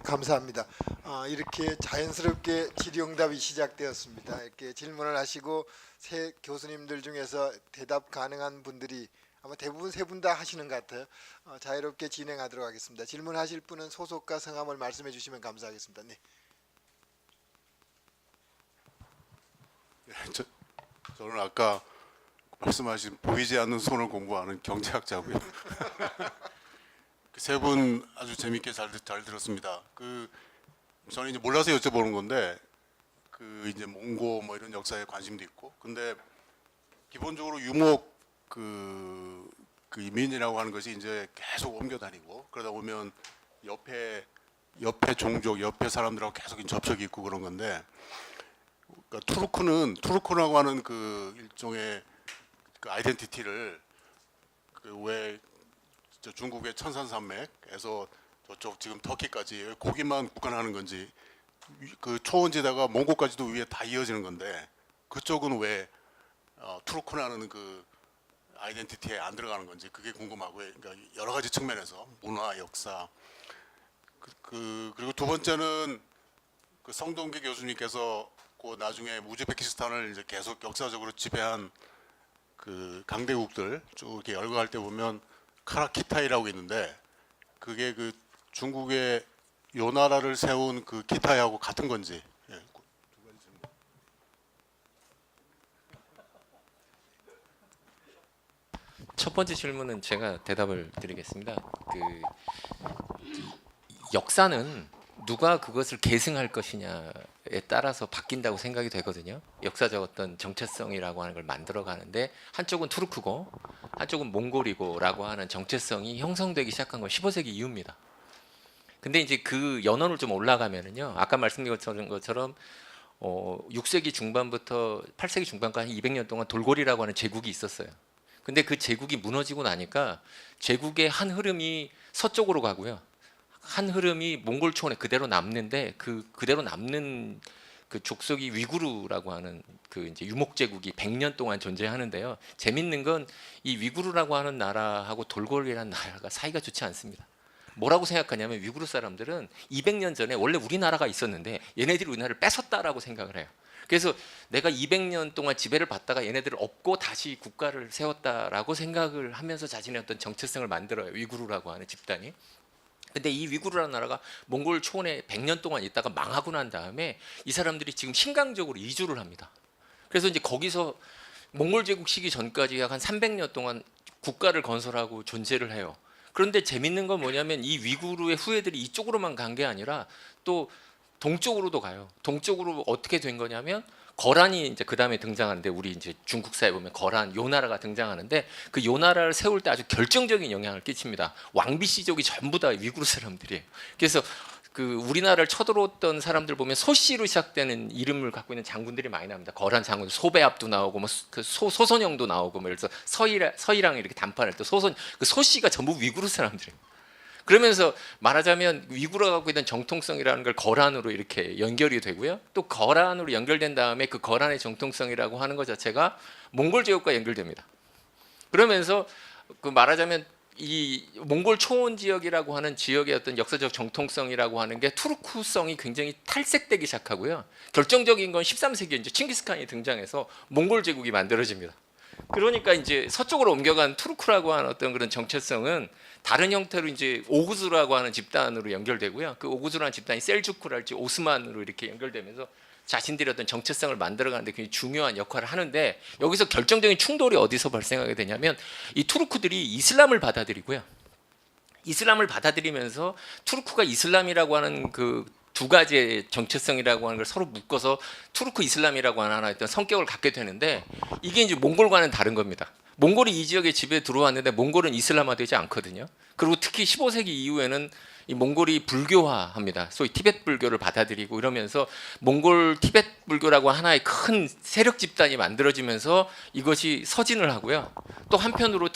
감사합니다. 이렇게 자연스럽게 질의응답이 시작되었습니다. 이렇게 질문을 하시고 세 교수님들 중에서 대답 가능한 분들이 아마 대부분 세 분 다 하시는 것 같아요. 자유롭게 진행하도록 하겠습니다. 질문하실 분은 소속과 성함을 말씀해 주시면 감사하겠습니다. 네. 저는 아까 말씀하신 보이지 않는 손을 공부하는 경제학자고요. 세 분 아주 재밌게 잘 들었습니다. 저는 이제 몰라서 여쭤보는 건데 이제 몽고 뭐 이런 역사에 관심도 있고, 근데 기본적으로 유목 이민이라고 하는 것이 이제 계속 옮겨 다니고 그러다 보면 옆에 종족, 옆에 사람들하고 계속 접촉이 있고 그런 건데, 그러니까 투르크라고 하는 일종의 아이덴티티를 왜 중국의 천산산맥에서 저쪽 지금 터키까지 거기만 국한하는 건지, 초원지대가 몽골까지도 위에 다 이어지는 건데 그쪽은 왜 투르크라는 아이덴티티에 안 들어가는 건지 그게 궁금하고요. 그러니까 여러 가지 측면에서 문화, 역사, 그리고 두 번째는 성동기 교수님께서 나중에 우즈베키스탄을 이제 계속 역사적으로 지배한 강대국들 쭉 이렇게 열거할 때 보면 카라키타이라고 있는데, 그게 중국의 요 나라를 세운 키타이하고 같은 건지. 예. 첫 번째 질문은 제가 대답을 드리겠습니다. 역사는 누가 그것을 계승할 것이냐에 따라서 바뀐다고 생각이 되거든요. 역사적 어떤 정체성이라고 하는 걸 만들어 가는데 한쪽은 투르크고 한쪽은 몽골이고라고 하는 정체성이 형성되기 시작한 건 15세기 이후입니다. 근데 이제 그 연원을 좀 올라가면은요, 아까 말씀드린 것처럼 6세기 중반부터 8세기 중반까지 200년 동안 돌고리라고 하는 제국이 있었어요. 근데 그 제국이 무너지고 나니까 제국의 한 흐름이 서쪽으로 가고요, 한 흐름이 몽골 초원에 그대로 남는데 그대로 남는 족속이 위구르라고 하는 이제 유목 제국이 100년 동안 존재하는데요. 재밌는 건 이 위구르라고 하는 나라하고 돌고리라는 나라가 사이가 좋지 않습니다. 뭐라고 생각하냐면 위구르 사람들은 200년 전에 원래 우리나라가 있었는데 얘네들이 우리나라를 뺏었다라고 생각을 해요. 그래서 내가 200년 동안 지배를 받다가 얘네들을 업고 다시 국가를 세웠다라고 생각을 하면서 자신의 어떤 정체성을 만들어요, 위구르라고 하는 집단이. 근데 이 위구르라는 나라가 몽골 초원에 100년 동안 있다가 망하고 난 다음에 이 사람들이 지금 신강적으로 이주를 합니다. 그래서 이제 거기서 몽골 제국 시기 전까지 약 한 300년 동안 국가를 건설하고 존재를 해요. 그런데 재밌는 건 뭐냐면 이 위구르의 후예들이 이쪽으로만 간 게 아니라 또 동쪽으로도 가요. 동쪽으로 어떻게 된 거냐면 거란이 이제 그 다음에 등장하는데, 우리 이제 중국사에 보면 거란, 요나라가 등장하는데 그 요나라를 세울 때 아주 결정적인 영향을 끼칩니다. 왕비씨족이 전부 다 위구르 사람들이에요. 그래서 우리나라를 쳐들어왔던 사람들 보면 소씨로 시작되는 이름을 갖고 있는 장군들이 많이 나옵니다. 거란 장군, 소배압도 나오고 뭐 소선영도 나오고, 뭐 그래서 서희랑 이렇게 단판할 때 소씨가 전부 위구르 사람들이에요. 그러면서 말하자면 위구르가 갖고 있는 정통성이라는 걸 거란으로 이렇게 연결이 되고요. 또 거란으로 연결된 다음에 그 거란의 정통성이라고 하는 것 자체가 몽골 제국과 연결됩니다. 그러면서 말하자면 이 몽골 초원 지역이라고 하는 지역의 어떤 역사적 정통성이라고 하는 게 투르크성이 굉장히 탈색되기 시작하고요. 결정적인 건 13세기에 이제 칭기스칸이 등장해서 몽골 제국이 만들어집니다. 그러니까 이제 서쪽으로 옮겨간 투르크라고 하는 어떤 그런 정체성은 다른 형태로 이제 오구즈라고 하는 집단으로 연결되고요. 그 오구즈라는 집단이 셀주크랄지 오스만으로 이렇게 연결되면서 자신들의 어떤 정체성을 만들어가는데 굉장히 중요한 역할을 하는데, 여기서 결정적인 충돌이 어디서 발생하게 되냐면 이 투르크들이 이슬람을 받아들이고요. 이슬람을 받아들이면서 투르크가 이슬람이라고 하는 두 가지의 정체성이라고 하는 걸 서로 묶어서 투르크 이슬람이라고 하는 하나의 어떤 성격을 갖게 되는데, 이게 이제 몽골과는 다른 겁니다. 몽골이 이 지역에 지배에 들어왔는데 몽골은 이슬람화되지 않거든요. 그리고 특히 15세기 이후에는 이 몽골이 불교화합니다. 소위 티베트 불교를 받아들이고 이러면서 몽골 티베트 불교라고 하나의 큰 세력 집단이 만들어지면서 이것이 서진을 하고요. 또 한편으로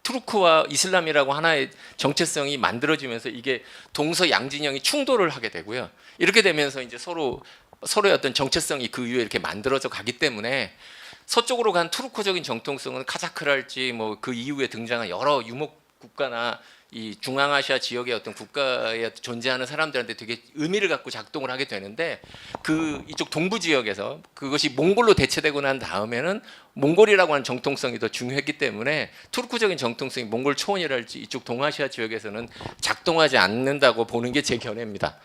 투르크와 이슬람이라고 하나의 정체성이 만들어지면서 이게 동서양진영이 충돌을 하게 되고요. 이렇게 되면서 이제 서로의 어떤 정체성이 그 위에 이렇게 만들어져 가기 때문에 서쪽으로 간 투르크적인 정통성은 카자크랄지 뭐 그 이후에 등장한 여러 유목 국가나 이 중앙아시아 지역의 어떤 국가에 존재하는 사람들한테 되게 의미를 갖고 작동을 하게 되는데 그 이쪽 동부 지역에서 그것이 몽골로 대체되고 난 다음에는 몽골이라고 하는 정통성이 더 중요했기 때문에 투르크적인 정통성이 몽골 초원이랄지 이쪽 동아시아 지역에서는 작동하지 않는다고 보는 게 제 견해입니다.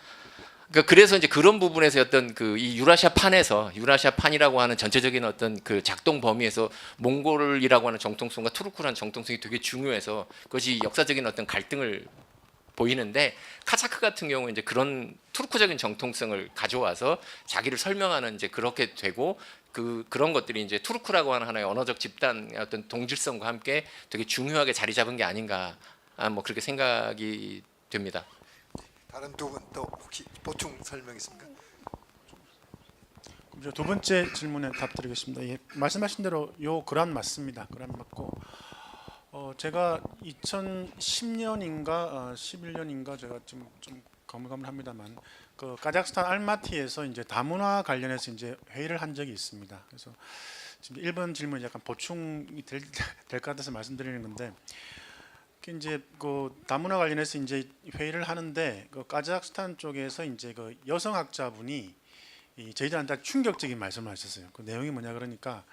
그러니까 그래서 이제 그런 부분에서 어떤 그 이 유라시아판이라고 하는 전체적인 어떤 그 작동 범위에서 몽골이라고 하는 정통성과 투르크라는 정통성이 되게 중요해서 그것이 역사적인 어떤 갈등을 보이는데 카자크 같은 경우는 이제 그런 투르크적인 정통성을 가져와서 자기를 설명하는 이제 그렇게 되고 그런 것들이 이제 투르크라고 하는 하나의 언어적 집단의 어떤 동질성과 함께 되게 중요하게 자리 잡은 게 아닌가 뭐 그렇게 생각이 됩니다. 다른 두 분 또 혹시 보충 설명 있습니까? 그럼 두 번째 질문에 답드리겠습니다. 예, 말씀하신 대로 요 그란 맞습니다. 그란 맞고 제가 2010년인가 11년인가 제가 지금 좀 가물가물합니다만 그 카자흐스탄 알마티에서 이제 다문화 관련해서 이제 회의를 한 적이 있습니다. 그래서 지금 1번 질문이 약간 보충이 될 것 같아서 말씀드리는 건데 이제 그 다문화 관련해서 이제 회의를 하는데 그 카자흐스탄 쪽에서 이제 그 여성학자분이 저희들한테 충격적인 말씀을 하셨어요. 그 내용이 뭐냐 그러니까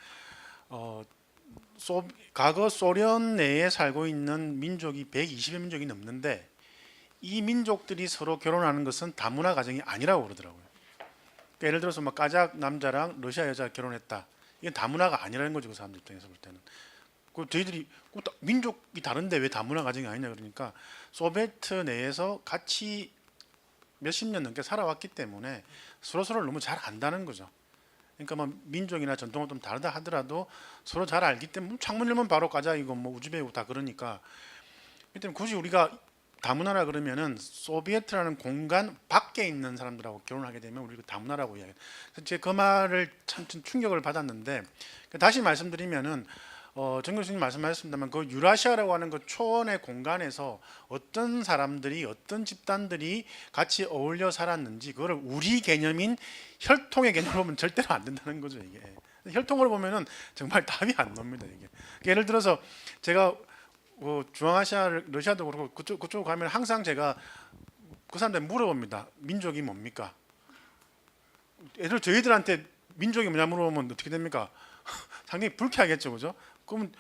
과거 소련 내에 살고 있는 민족이 120여 민족이 넘는데 이 민족들이 서로 결혼하는 것은 다문화 가정이 아니라고 그러더라고요. 그러니까 예를 들어서 막 카자흐 남자랑 러시아 여자가 결혼했다. 이건 다문화가 아니라는 거죠. 그 사람들 입장에서 볼 때는. 그 저희들이 민족이 다른데 왜 다문화 가정이 아니냐 그러니까 소비에트 내에서 같이 몇십 년 넘게 살아왔기 때문에 서로를 너무 잘 안다는 거죠. 그러니까 뭐 민족이나 전통은 좀 다르다 하더라도 서로 잘 알기 때문에 창문 열면 바로 카자흐이고 뭐 우즈베이고 다 그러니까 그렇기 때문에 굳이 우리가 다문화라 그러면은 소비에트라는 공간 밖에 있는 사람들하고 결혼하게 되면 우리가 다문화라고 이야기해요. 그래서 제가 그 말을 참 충격을 받았는데 다시 말씀드리면은 정 교수님 말씀하셨습니다만 그 유라시아라고 하는 그 초원의 공간에서 어떤 사람들이 어떤 집단들이 같이 어울려 살았는지 그거를 우리 개념인 혈통의 개념으로 보면 절대로 안 된다는 거죠. 이게 혈통으로 보면은 정말 답이 안 나옵니다. 이게 예를 들어서 제가 중앙아시아 러시아도 그렇고 그쪽 가면 항상 제가 그 사람들 물어봅니다. 민족이 뭡니까? 예를 저희들한테 민족이 뭐냐 물어보면 어떻게 됩니까? 상당히 불쾌하겠죠, 그죠? 그러면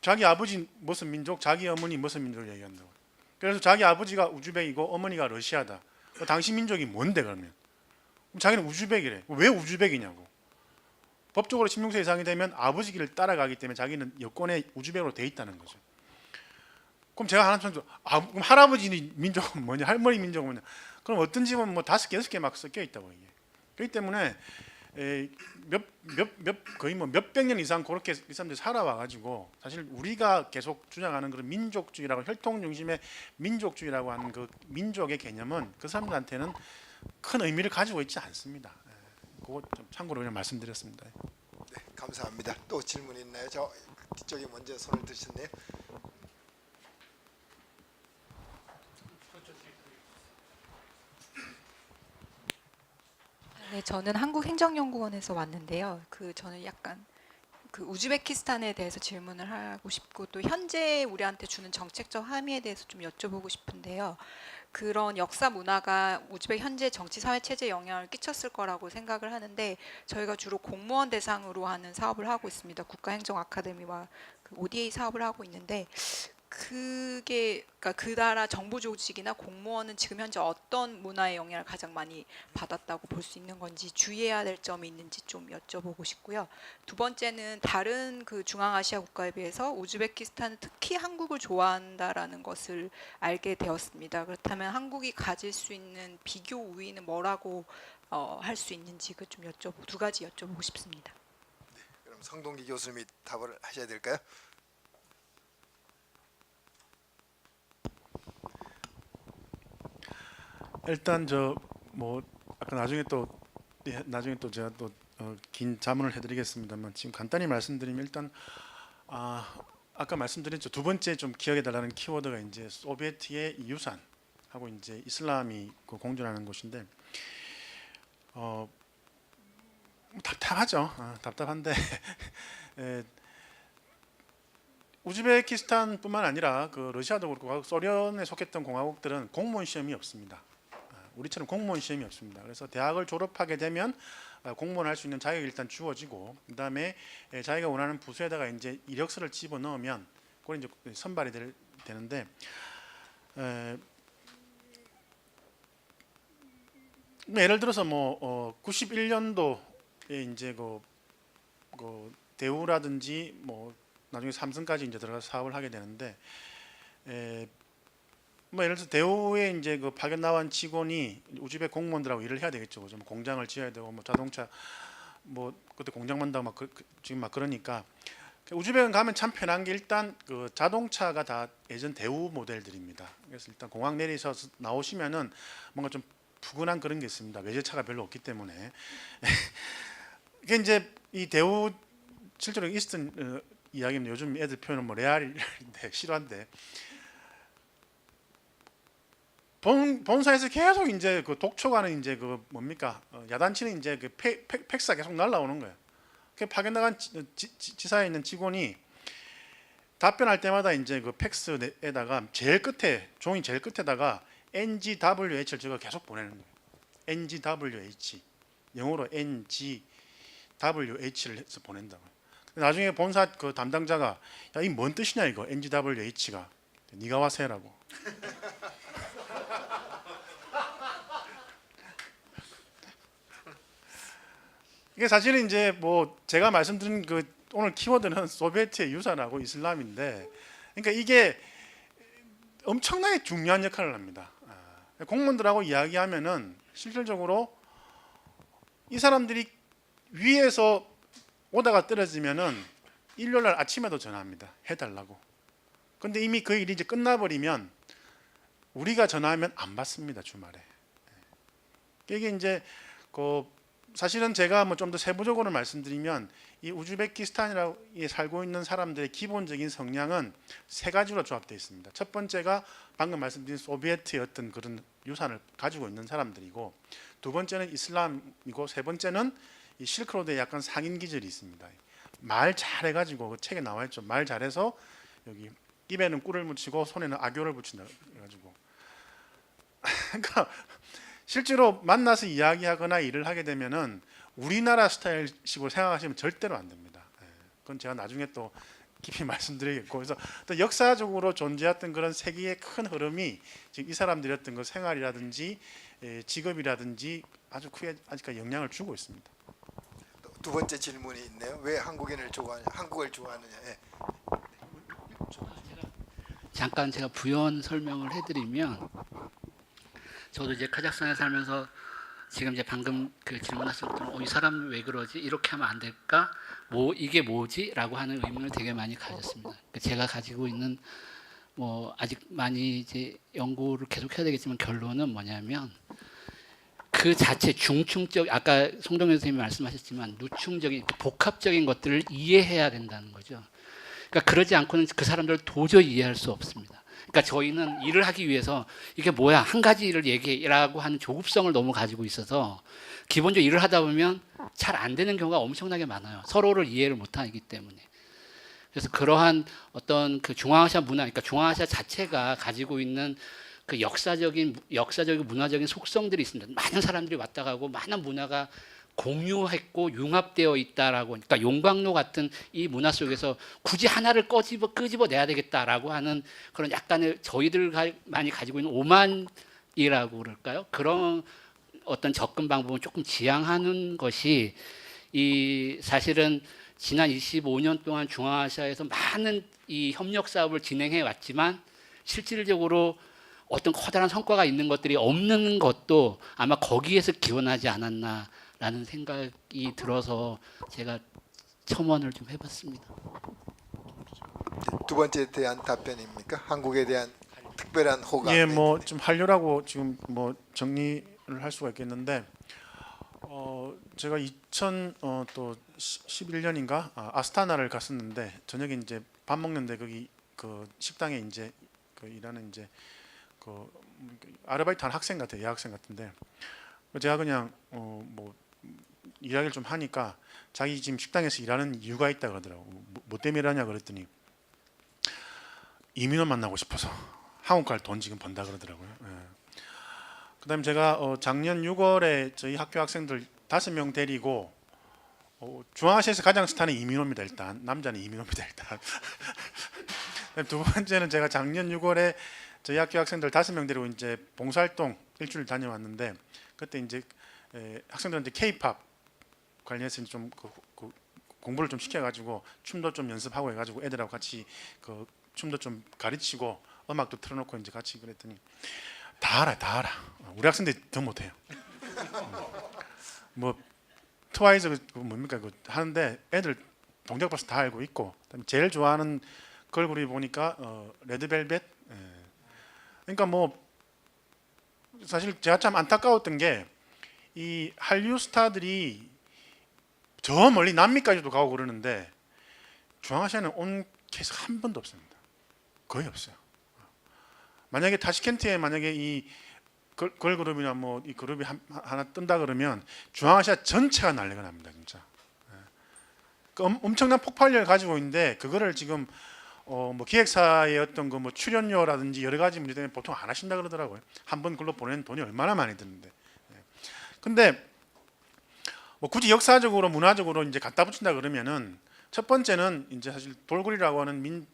자기 아버지 무슨 민족, 자기 어머니 무슨 민족을 얘기한다고. 그래서 자기 아버지가 우즈벡이고 어머니가 러시아다. 당신 민족이 뭔데 그러면? 그럼 자기는 우즈벡이래. 왜 우즈벡이냐고. 법적으로 16세 이상이 되면 아버지 길을 따라가기 때문에 자기는 여권에 우즈벡으로 돼 있다는 거죠. 그럼 제가 하나 좀 그럼 할아버지 민족은 뭐냐, 할머니 민족은 뭐냐? 그럼 어떤 집은 뭐 5개, 6개 막 섞여 있다고 이게. 그렇기 때문에 거의 뭐 몇백 년 이상 그렇게 이 사람들이 살아와 가지고 사실 우리가 계속 주장하는 그런 민족주의라고 혈통 중심의 민족주의라고 하는 그 민족의 개념은 그 사람들한테는 큰 의미를 가지고 있지 않습니다. 그거 좀 참고로 그냥 말씀드렸습니다. 네, 감사합니다. 또 질문 있나요? 저 뒤쪽에 먼저 손을 드셨네요. 네, 저는 한국행정연구원에서 왔는데요. 저는 약간 그 우즈베키스탄에 대해서 질문을 하고 싶고 또 현재 우리한테 주는 정책적 함의에 대해서 좀 여쭤보고 싶은데요. 그런 역사 문화가 우즈벡 현재 정치 사회 체제에 영향을 끼쳤을 거라고 생각을 하는데 저희가 주로 공무원 대상으로 하는 사업을 하고 있습니다. 국가행정 아카데미와 그 ODA 사업을 하고 있는데 그게 그러니까 그 나라 정부 조직이나 공무원은 지금 현재 어떤 문화의 영향을 가장 많이 받았다고 볼 수 있는 건지 주의해야 될 점이 있는지 좀 여쭤보고 싶고요. 두 번째는 다른 그 중앙아시아 국가에 비해서 우즈베키스탄은 특히 한국을 좋아한다라는 것을 알게 되었습니다. 그렇다면 한국이 가질 수 있는 비교 우위는 뭐라고 할 수 있는지 그 좀 두 가지 여쭤보고 싶습니다. 그럼 성동기 교수님이 답을 하셔야 될까요? 일단 저 뭐 아까 나중에 또 제가 또 긴 자문을 해드리겠습니다만 지금 간단히 말씀드리면 일단 아까 말씀드렸죠. 두 번째 좀 기억해 달라는 키워드가 이제 소비에트의 유산하고 이제 이슬람이 공존하는 곳인데 답답하죠. 답답한데 우즈베키스탄뿐만 아니라 그 러시아도 그렇고 소련에 속했던 공화국들은 공무원 시험이 없습니다. 우리처럼 공무원 시험이 없습니다. 그래서 대학을 졸업하게 되면 공무원 할 수 있는 자격이 일단 주어지고 그다음에 자기가 원하는 부서에다가 이제 이력서를 집어 넣으면 그걸 이제 선발이 되는데 예를 들어서 뭐 91년도에 이제 그 대우라든지 뭐 나중에 삼성까지 이제 들어가서 사업을 하게 되는데 뭐 예를 들어서 대우에 이제 그 파견 나온 직원이 우즈벡 공무원들하고 일을 해야 되겠죠. 좀 공장을 지어야 되고 뭐 자동차 뭐 그때 공장 만다고 막 지금 막 그러니까 우즈벡은 가면 참 편한 게 일단 그 자동차가 다 예전 대우 모델들입니다. 그래서 일단 공항 내리서 나오시면은 뭔가 좀 푸근한 그런 게 있습니다. 외제차가 별로 없기 때문에 이게 이제 이 대우 실제로 있었던 이야기입니다. 요즘 애들 표현은 뭐 레알인데 실화인데 본사에서 계속 이제 그 독촉하는 이제 그 뭡니까 야단치는 이제 그 팩스가 계속 날라오는 거예요. 그 파견 나간 지사에 있는 직원이 답변할 때마다 이제 그 팩스에다가 제일 끝에 종이 제일 끝에다가 NGWH를 제가 계속 보내는 거예요. NGWH 영어로 NGWH를 해서 보낸다고요. 나중에 본사 그 담당자가 야, 이 뭔 뜻이냐 이거 NGWH가 네가 와서 해라고. 이게 사실은 이제 뭐 제가 말씀드린 그 오늘 키워드는 소비에트의 유산하고 이슬람인데, 그러니까 이게 엄청나게 중요한 역할을 합니다. 공무원들하고 이야기하면은 실질적으로 이 사람들이 위에서 오다가 떨어지면은 일요일 날 아침에도 전화합니다. 해달라고. 근데 이미 그 일이 이제 끝나버리면 우리가 전화하면 안 받습니다. 주말에. 이게 이제 그 사실은 제가 뭐 좀 더 세부적으로 말씀드리면 이 우즈베키스탄이라고 살고 있는 사람들의 기본적인 성향은 세 가지로 조합되어 있습니다. 첫 번째가 방금 말씀드린 소비에트의 어떤 그런 유산을 가지고 있는 사람들이고, 두 번째는 이슬람이고, 세 번째는 이 실크로드에 약간 상인 기질이 있습니다. 말 잘해가지고 그 책에 나와 있죠. 말 잘해서 여기 입에는 꿀을 묻히고 손에는 악교를 붙인다 해가지고 그러니까 실제로 만나서 이야기하거나 일을 하게 되면은 우리나라 스타일식으로 생각하시면 절대로 안 됩니다. 그건 제가 나중에 또 깊이 말씀드리겠고, 그래서 또 역사적으로 존재했던 그런 세계의 큰 흐름이 지금 이 사람들이 어떤 그 생활이라든지 직업이라든지 아주 크게 아직까지 영향을 주고 있습니다. 두 번째 질문이 있네요. 왜 한국인을 좋아하냐, 한국을 좋아하느냐. 예. 잠깐 제가 부연 설명을 해드리면, 저도 이제 카자흐스탄에 살면서 지금 이제 방금 그 질문하신 것처럼 이 사람 왜 그러지? 이렇게 하면 안 될까? 뭐 이게 뭐지?라고 하는 의문을 되게 많이 가졌습니다. 제가 가지고 있는 뭐 아직 많이 이제 연구를 계속 해야 되겠지만 결론은 뭐냐면, 그 자체 중충적, 아까 송동현 선생님이 말씀하셨지만 누충적인 복합적인 것들을 이해해야 된다는 거죠. 그러니까 그러지 않고는 그 사람들을 도저히 이해할 수 없습니다. 그러니까 저희는 일을 하기 위해서 이게 뭐야 한 가지 일을 얘기라고 하는 조급성을 너무 가지고 있어서 기본적으로 일을 하다 보면 잘 안 되는 경우가 엄청나게 많아요. 서로를 이해를 못하기 때문에. 그래서 그러한 어떤 그 중앙아시아 문화, 그러니까 중앙아시아 자체가 가지고 있는 그 역사적인 문화적인 속성들이 있습니다. 많은 사람들이 왔다 가고 많은 문화가 공유했고 융합되어 있다라고, 그러니까 용광로 같은 이 문화 속에서 굳이 하나를 끄집어내야 되겠다라고 하는 그런 약간의 저희들 많이 가지고 있는 오만이라고 그럴까요? 그런 어떤 접근 방법은 조금 지양하는 것이 이 사실은 지난 25년 동안 중앙아시아에서 많은 이 협력 사업을 진행해 왔지만 실질적으로 어떤 커다란 성과가 있는 것들이 없는 것도 아마 거기에서 기원하지 않았나라는 생각이 들어서 제가 첨언을 좀 해봤습니다. 두 번째에 대한 답변입니까? 한국에 대한 특별한 호감. 예, 뭐 좀 하려고 지금 뭐 정리를 할 수가 있겠는데, 제가 2011년인가 아스타나를 갔었는데 저녁에 이제 밥 먹는데 거기 그 식당에 이제 그 일하는 이제 그 아르바이트하는 학생 같아요, 여학생 같은데 제가 그냥 뭐 이야기를 좀 하니까 자기 지금 식당에서 일하는 이유가 있다 그러더라고. 뭐 때문에 일하냐 그랬더니 이민호 만나고 싶어서 한국 갈 돈 지금 번다 그러더라고요. 예. 그다음에 제가 작년 6월에 저희 학교 학생들 5명 데리고 중앙아시아에서 가장 스타는 이민호입니다. 일단 남자는 이민호입니다. 일단 두 번째는 제가 작년 6월에 저희 학교 학생들 5명 데리고 이제 봉사활동 일주일 다녀왔는데 그때 이제 학생들한테 K-팝 관련해서 좀 공부를 좀 시켜가지고 춤도 좀 연습하고 해가지고 애들하고 같이 그 춤도 좀 가르치고 음악도 틀어놓고 이제 같이 그랬더니 다 알아. 우리 학생들이 더 못해요. 뭐 트와이스 그 뭡니까 그 하는데 애들 동작 벌써 다 알고 있고 그다음에 제일 좋아하는 걸그룹이 보니까 레드벨벳. 예. 그러니까 뭐 사실 제가 참 안타까웠던 게 이 한류 스타들이 저 멀리 남미까지도 가고 그러는데 중앙아시아는 온 케이스 한 번도 없습니다. 거의 없어요. 만약에 타시켄트에 만약에 이 걸그룹이나 뭐 이 그룹이 하나 뜬다 그러면 중앙아시아 전체가 난리가 납니다, 진짜. 그 엄청난 폭발력을 가지고 있는데 그거를 지금 뭐 기획사의 어떤 그 뭐 출연료라든지 여러 가지 문제 때문에 보통 안 하신다 그러더라고요. 한 번 글로 보내는 돈이 얼마나 많이 드는데. 근데 뭐 굳이 역사적으로 문화적으로 이제 갖다 붙인다 그러면은 첫 번째는 이제 사실 돌고리라고 하는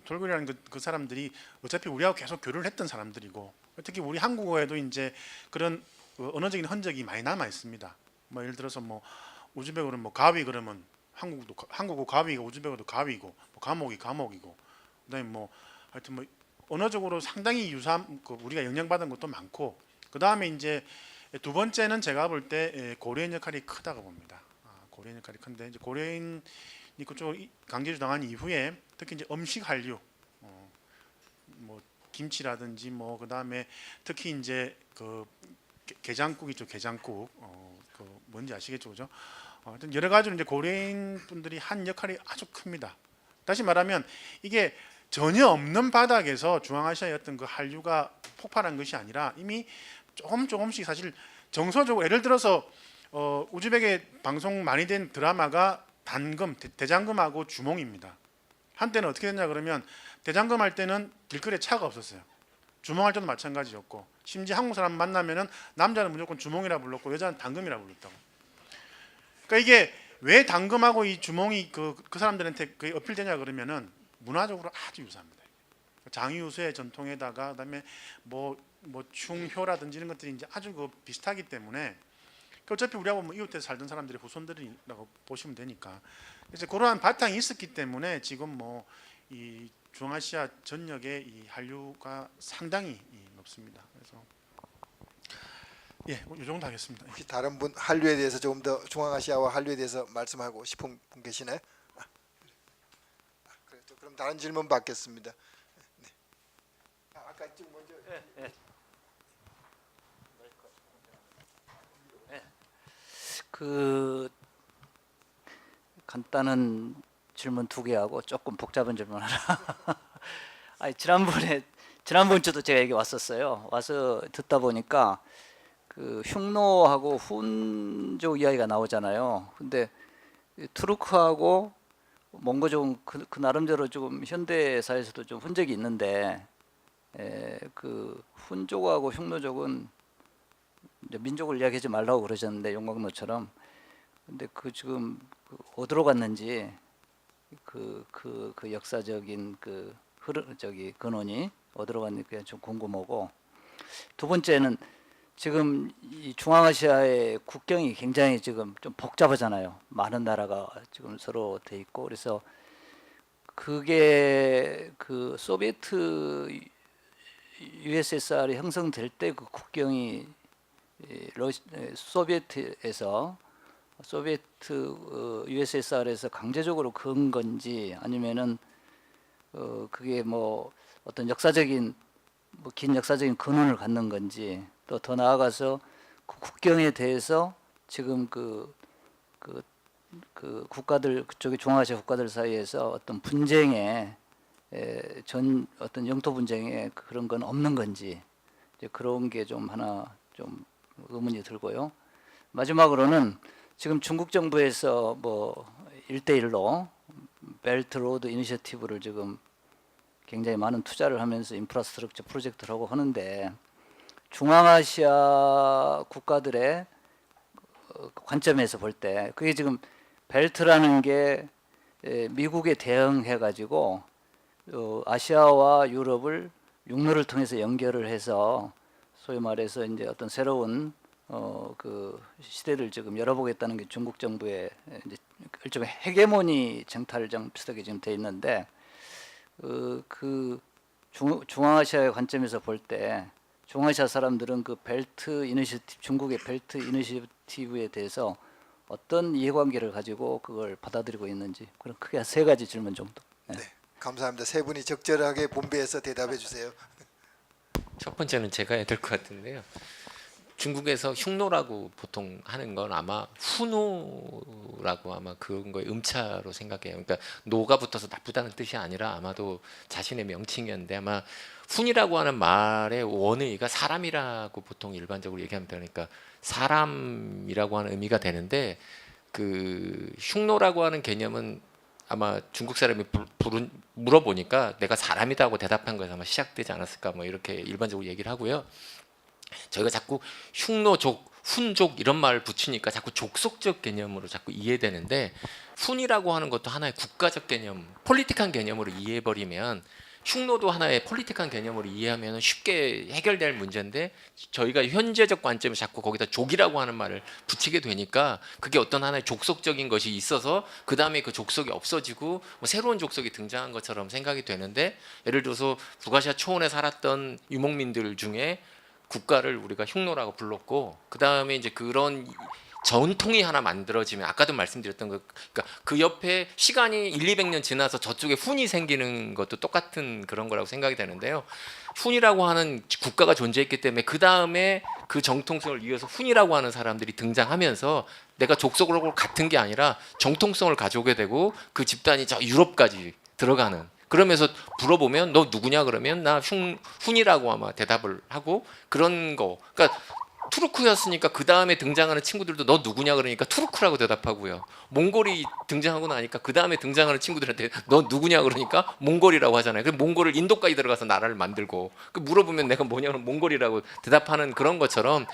돌고리라는 그 사람들이 어차피 우리하고 계속 교류를 했던 사람들이고 특히 우리 한국어에도 이제 그런 언어적인 흔적이 많이 남아 있습니다. 뭐 예를 들어서 뭐 우즈벡어는 뭐 가위 그러면 한국어 가위가 우즈벡어도 가위고 뭐 감옥이 감옥이고 그다음에 뭐 하여튼 뭐 언어적으로 상당히 유사한 우리가 영향받은 것도 많고 그다음에 이제 두 번째는 제가 볼 때 고려인 역할이 크다고 봅니다. 고려인 역할이 큰데 이제 고려인이 그쪽 강제주 당한 이후에 특히 이제 음식 한류, 뭐 김치라든지 뭐 그다음에 특히 이제 그 게장국 있죠, 게장국, 그 뭔지 아시겠죠, 그죠? 하여튼 여러 가지로 이제 고려인 분들이 한 역할이 아주 큽니다. 다시 말하면 이게 전혀 없는 바닥에서 중앙아시아의 어떤 그 한류가 폭발한 것이 아니라 이미 조금씩 사실 정서적으로 예를 들어서 우즈벡에 방송 많이 된 드라마가 단금, 대장금하고 주몽입니다. 한때는 어떻게 됐냐 그러면 대장금 할 때는 길거리에 차가 없었어요. 주몽할 때도 마찬가지였고 심지어 한국 사람 만나면은 남자는 무조건 주몽이라 불렀고 여자는 당금이라 불렀다고. 그러니까 이게 왜 당금하고 이 주몽이 그 사람들한테 그게 어필되냐 그러면은 문화적으로 아주 유사합니다. 장유수의 전통에다가 그다음에 뭐 충효라든지 이런 것들이 이제 아주 그 비슷하기 때문에 어차피 우리하고 뭐 이웃에 살던 사람들의 후손들이라고 보시면 되니까 이제 그러한 바탕이 있었기 때문에 지금 뭐 이 중앙아시아 전역의 이 한류가 상당히 높습니다. 그래서 이 정도 하겠습니다. 혹시 다른 분 한류에 대해서 조금 더 중앙아시아와 한류에 대해서 말씀하고 싶은 분 계시나요? 그럼 다른 질문 받겠습니다. 네. 아까 좀 먼저. 그 간단한 질문 2개 하고 조금 복잡한 질문 하나. 아니 지난번 주도 제가 여기 왔었어요. 와서 듣다 보니까 그 흉노하고 훈족 이야기가 나오잖아요. 근데 투르크하고 몽고족은 그 나름대로 좀 현대사에서도 좀 흔적이 있는데 그 훈족하고 흉노족은 이제 민족을 이야기하지 말라고 그러셨는데 용광로처럼 근데 그 지금 어디로 갔는지 그 역사적인 그 근원이 어디로 갔는지 그게 좀 궁금하고 두 번째는 지금 이 중앙아시아의 국경이 굉장히 지금 좀 복잡하잖아요. 많은 나라가 지금 서로 돼 있고 그래서 그게 그 소비에트 USSR이 형성될 때 그 국경이 소비에트에서 소비에트 USSR에서 강제적으로 그은 건지 아니면은 그게 뭐 어떤 역사적인 뭐 긴 역사적인 근원을 갖는 건지 또 더 나아가서 그 국경에 대해서 지금 그 국가들 그쪽의 중앙아시아 국가들 사이에서 어떤 분쟁에 어떤 영토 분쟁에 그런 건 없는 건지 이제 그런 게 좀 하나 좀 의문이 들고요. 마지막으로는 지금 중국 정부에서 뭐 1대1로 벨트 로드 이니셔티브를 지금 굉장히 많은 투자를 하면서 인프라스트럭처 프로젝트를 하고 하는데 중앙아시아 국가들의 관점에서 볼 때 그게 지금 벨트라는 게 미국에 대응해 가지고 아시아와 유럽을 육로를 통해서 연결을 해서 소위 말해서 이제 어떤 새로운 그 시대를 지금 열어보겠다는 게 중국 정부의 이제 일종의 헤게모니 정탈장 비슷하게 지금 돼 있는데 중앙아시아의 관점에서 볼 때 중앙아시아 사람들은 그 벨트 이니시티브 중국의 벨트 이니시티브에 대해서 어떤 이해관계를 가지고 그걸 받아들이고 있는지 그런 크게 세 가지 질문 정도. 네. 네, 감사합니다. 세 분이 적절하게 본배에서 대답해 주세요. 첫 번째는 제가 해야 될 것 같은데요. 중국에서 흉노라고 보통 하는 건 아마 후노라고 아마 그런 거에 음차로 생각해요. 그러니까 노가 붙어서 나쁘다는 뜻이 아니라 아마도 자신의 명칭이었는데 아마 훈이라고 하는 말의 원의가 사람이라고 보통 일반적으로 얘기합니다. 그러니까 사람이라고 하는 의미가 되는데 그 흉노라고 하는 개념은 아마 중국 사람이 물어보니까 내가 사람이다 하고 대답한 거에서 아마 시작되지 않았을까 뭐 이렇게 일반적으로 얘기를 하고요. 저희가 자꾸 흉노족, 훈족 이런 말을 붙이니까 자꾸 족속적 개념으로 자꾸 이해되는데 훈이라고 하는 것도 하나의 국가적 개념, 폴리틱한 개념으로 이해해버리면 흉노도 하나의 폴리틱한 개념으로 이해하면 쉽게 해결될 문제인데 저희가 현재적 관점에 자꾸 거기다 족이라고 하는 말을 붙이게 되니까 그게 어떤 하나의 족속적인 것이 있어서 그 다음에 그 족속이 없어지고 뭐 새로운 족속이 등장한 것처럼 생각이 되는데 예를 들어서 북아시아 초원에 살았던 유목민들 중에 국가를 우리가 흉노라고 불렀고 그 다음에 이제 그런 전통이 하나 만들어지면 아까도 말씀드렸던 거 그러니까 그 옆에 시간이 200년 지나서 저쪽에 훈이 생기는 것도 똑같은 그런 거라고 생각이 되는데요. 훈이라고 하는 국가가 존재했기 때문에 그 다음에 그 정통성을 이어서 훈이라고 하는 사람들이 등장하면서 내가 족속으로 같은 게 아니라 정통성을 가져오게 되고 그 집단이 저 유럽까지 들어가는 그러면서 물어보면 너 누구냐 그러면 나 훈이라고 아마 대답을 하고 그런 거 그러니까 투르크였으니까 그 다음에 등장하는 친구들도 너 누구냐 그러니까 투르크라고 대답하고요. 몽골이 등장하고 나니까 그 다음에 등장하는 친구들한테 너 누구냐 그러니까 몽골이라고 하잖아요. 그래서 몽골을 인도까지 들어가서 나라를 만들고 그 물어보면 내가 뭐냐면 몽골이라고 대답하는 그런 것처럼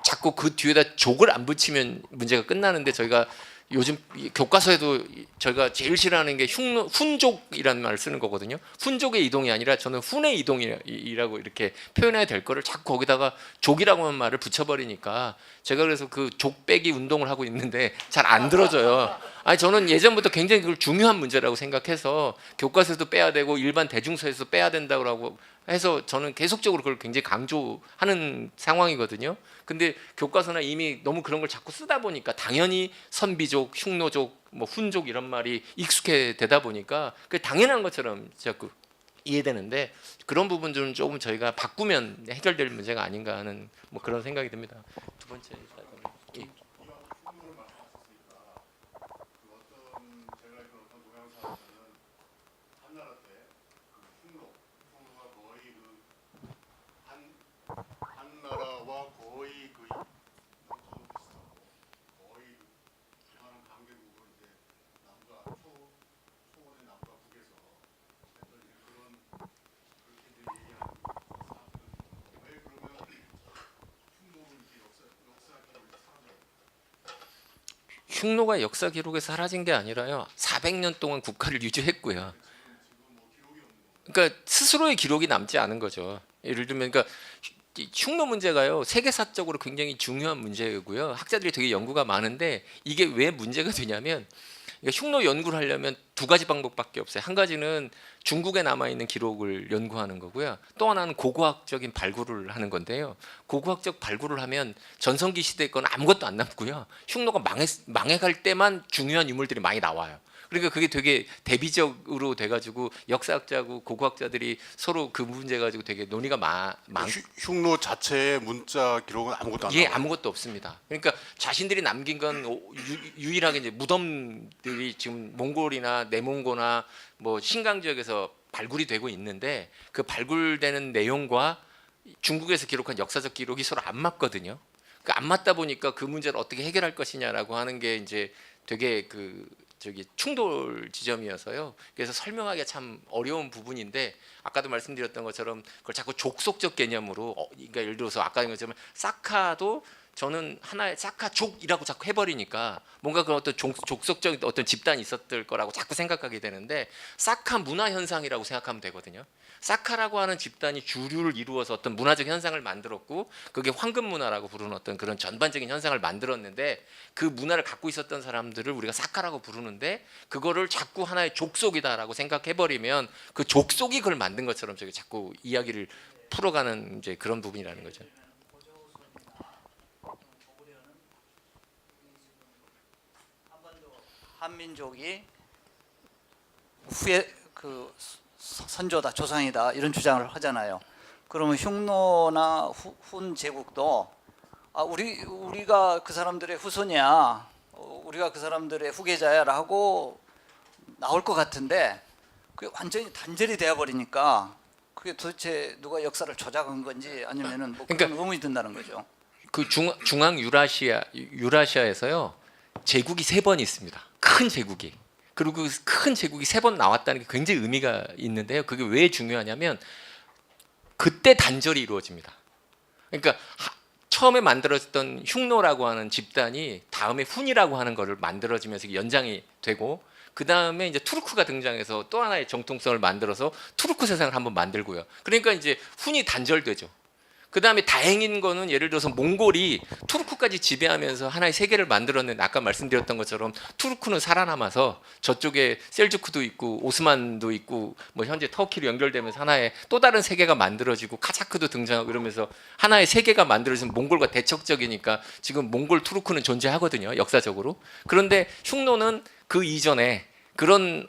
자꾸 그 뒤에다 족을 안 붙이면 문제가 끝나는데 저희가 요즘 교과서에도 저희가 제일 싫어하는 게 훈족이라는 말을 쓰는 거거든요. 훈족의 이동이 아니라 저는 훈의 이동이라고 이렇게 표현해야 될 거를 자꾸 거기다가 족이라고 하는 말을 붙여버리니까 제가 그래서 그 족빼기 운동을 하고 있는데 잘 안 들어져요. 아니 저는 예전부터 굉장히 그걸 중요한 문제라고 생각해서 교과서에도 빼야 되고 일반 대중서에서 빼야 된다고 해서 저는 계속적으로 그걸 굉장히 강조하는 상황이거든요. 근데 교과서나 이미 너무 그런 걸 자꾸 쓰다 보니까 당연히 선비족, 흉노족, 뭐 훈족 이런 말이 익숙해되다 보니까 그 당연한 것처럼 자꾸 이해되는데 그런 부분 좀 조금 저희가 바꾸면 해결될 문제가 아닌가 하는 뭐 그런 생각이 듭니다. 두 번째 예. 한나라와 거의 그 거의 그만한 관계국을 이제 남과 초원의 남과 북에서 했던 이제 그런 그렇게 이제 얘기하는 사람들은 왜 그러면 흉노는 이렇게 역사 기록에 사라져? 흉노가 역사 기록에 사라진 게 아니라요. 400년 동안 국가를 유지했고요. 그러니까 스스로의 기록이 남지 않은 거죠. 예를 들면 그러니까 흉노 문제가요 세계사적으로 굉장히 중요한 문제고요. 학자들이 되게 연구가 많은데 이게 왜 문제가 되냐면 그러니까 흉노 연구를 하려면 두 가지 방법밖에 없어요. 한 가지는 중국에 남아 있는 기록을 연구하는 거고요. 또 하나는 고고학적인 발굴을 하는 건데요. 고고학적 발굴을 하면 전성기 시대 건 아무것도 안 남고요. 흉노가 망해갈 때만 중요한 유물들이 많이 나와요. 그러니까 그게 되게 대비적으로 돼가지고 역사학자하고 고고학자들이 서로 그 문제 가지고 되게 논의가 많고 흉노 자체의 문자 기록은 아무것도 안 예, 나와요. 아무것도 없습니다. 그러니까 자신들이 남긴 건 유일하게 이제 무덤들이 지금 몽골이나 내몽고나 뭐 신강 지역에서 발굴이 되고 있는데 그 발굴되는 내용과 중국에서 기록한 역사적 기록이 서로 안 맞거든요. 그러니까 안 맞다 보니까 그 문제를 어떻게 해결할 것이냐라고 하는 게 이제 되게 그 저기 충돌 지점이어서요. 그래서 설명하기가 참 어려운 부분인데 아까도 말씀드렸던 것처럼 그걸 자꾸 족속적 개념으로 그러니까 예를 들어서 아까 한 것처럼 사카도 저는 하나의 사카족이라고 자꾸 해버리니까 뭔가 그 어떤 족속적인 어떤 집단이 있었을 거라고 자꾸 생각하게 되는데 사카 문화 현상이라고 생각하면 되거든요. 사카라고 하는 집단이 주류를 이루어서 어떤 문화적 현상을 만들었고 그게 황금 문화라고 부르는 어떤 그런 전반적인 현상을 만들었는데 그 문화를 갖고 있었던 사람들을 우리가 사카라고 부르는데 그거를 자꾸 하나의 족속이다라고 생각해버리면 그 족속이 그걸 만든 것처럼 저기 자꾸 이야기를 풀어가는 이제 그런 부분이라는 거죠. 한민족이 후에 그 선조다 조상이다 이런 주장을 하잖아요. 그러면 흉노나 훈 제국도 우리가 그 사람들의 후손이야, 우리가 그 사람들의 후계자야라고 나올 것 같은데 그게 완전히 단절이 되어 버리니까 그게 도대체 누가 역사를 조작한 건지 아니면은 뭐 그런 그러니까 의문이 든다는 거죠. 그 중앙 유라시아에서요 제국이 3번 있습니다. 큰 제국이. 그리고 그 큰 제국이 3번 나왔다는 게 굉장히 의미가 있는데요. 그게 왜 중요하냐면 그때 단절이 이루어집니다. 그러니까 처음에 만들어졌던 흉노라고 하는 집단이 다음에 훈이라고 하는 거를 만들어지면서 연장이 되고 그 다음에 이제 투르크가 등장해서 또 하나의 정통성을 만들어서 투르크 세상을 한번 만들고요. 그러니까 이제 훈이 단절되죠. 그 다음에 다행인 거는 예를 들어서 몽골이 투르크까지 지배하면서 하나의 세계를 만들었는데 아까 말씀드렸던 것처럼 투르크는 살아남아서 저쪽에 셀주크도 있고 오스만도 있고 뭐 현재 터키로 연결되면서 하나의 또 다른 세계가 만들어지고 카자크도 등장하고 이러면서 하나의 세계가 만들어지면 몽골과 대척적이니까 지금 몽골 투르크는 존재하거든요. 역사적으로. 그런데 흉노는 그 이전에 그런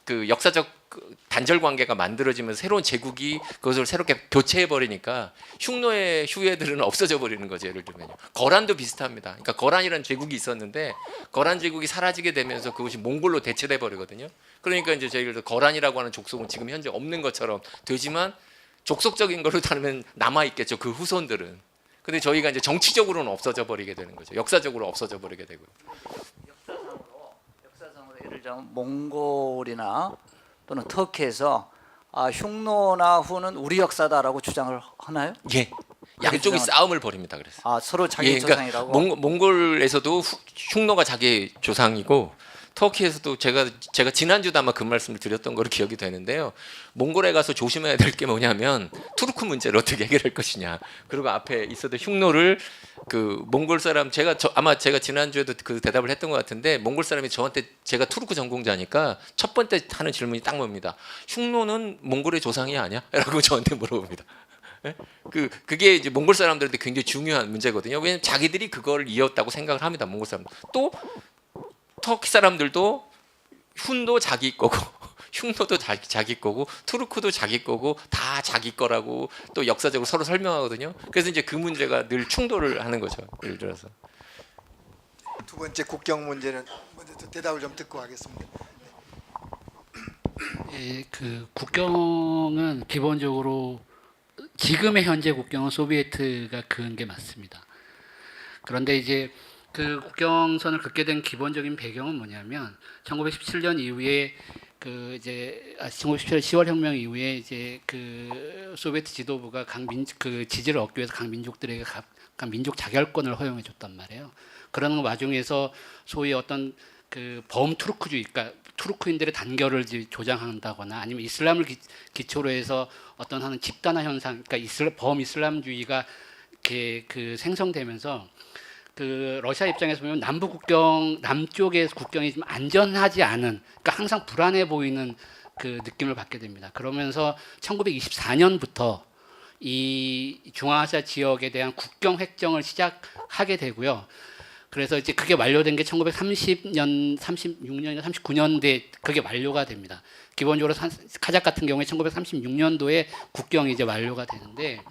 그 역사적 단절 관계가 만들어지면서 새로운 제국이 그것을 새롭게 교체해 버리니까 흉노의 후예들은 없어져 버리는 거죠. 예를 들면요. 거란도 비슷합니다. 그러니까 거란이라는 제국이 있었는데 거란 제국이 사라지게 되면서 그것이 몽골로 대체돼 버리거든요. 그러니까 이제 저희들 거란이라고 하는 족속은 지금 현재 없는 것처럼 되지만 족속적인 걸로 따르면 남아 있겠죠. 그 후손들은. 근데 저희가 이제 정치적으로는 없어져 버리게 되는 거죠. 역사적으로 없어져 버리게 되고요. 역사상으로 예를 들면 몽골이나 또는 터키에서 흉노나 후는 우리 역사다라고 주장을 하나요? 예. 양쪽이 싸움을 벌입니다. 그래서. 서로 자기 조상이라고. 몽골에서도 흉노가 자기 조상이고 터키에서도 제가 지난주도 아마 그 말씀을 드렸던 거로 기억이 되는데요. 몽골에 가서 조심해야 될 게 뭐냐면 투르크 문제를 어떻게 해결할 것이냐. 그리고 앞에 있었던 흉노를 그 몽골 사람 아마 제가 지난주에도 그 대답을 했던 것 같은데 몽골 사람이 저한테 제가 투르크 전공자니까 첫 번째 하는 질문이 딱 뭡니다. 흉노는 몽골의 조상이 아니야? 라고 저한테 물어봅니다. 예? 그게 이제 몽골 사람들한테 굉장히 중요한 문제거든요. 왜냐하면 자기들이 그걸 이었다고 생각을 합니다. 몽골 사람들. 또 터키 사람들도 훈도 자기 거고 흉노도 자기 거고 투르크도 자기 거고 다 자기 거라고 또 역사적으로 서로 설명하거든요. 그래서 이제 그 문제가 늘 충돌을 하는 거죠. 예를 들어서. 두 번째 국경 문제는 먼저 대답을 좀 듣고 하겠습니다. 예, 그 국경은 기본적으로 지금의 현재 국경은 소비에트가 그은 게 맞습니다. 그런데 이제 그 국경선을 긋게 된 기본적인 배경은 뭐냐면 1917년 이후에 그 이제 1917년 10월 혁명 이후에 이제 그 소비에트 지도부가 그 지지를 얻기 위해서 각 민족들에게 각 민족 자결권을 허용해 줬단 말이에요. 그런 와중에서 소위 어떤 그 범투르크주의, 그러니까 투르크인들의 단결을 조장한다거나 아니면 이슬람을 기초로 해서 어떤 하는 집단화 현상, 그러니까 범이슬람주의가 이렇게 그 생성되면서 그 러시아 입장에서 보면 남쪽의 국경이 좀 안전하지 않은, 그러니까 항상 불안해 보이는 그 느낌을 받게 됩니다. 그러면서 1924년부터 이 중앙아시아 지역에 대한 국경 획정을 시작하게 되고요. 그래서 이제 그게 완료된 게 1930년, 36년, 39년대 그게 완료가 됩니다. 기본적으로 카자흐 같은 경우에 1936년도에 국경이 이제 완료가 되는데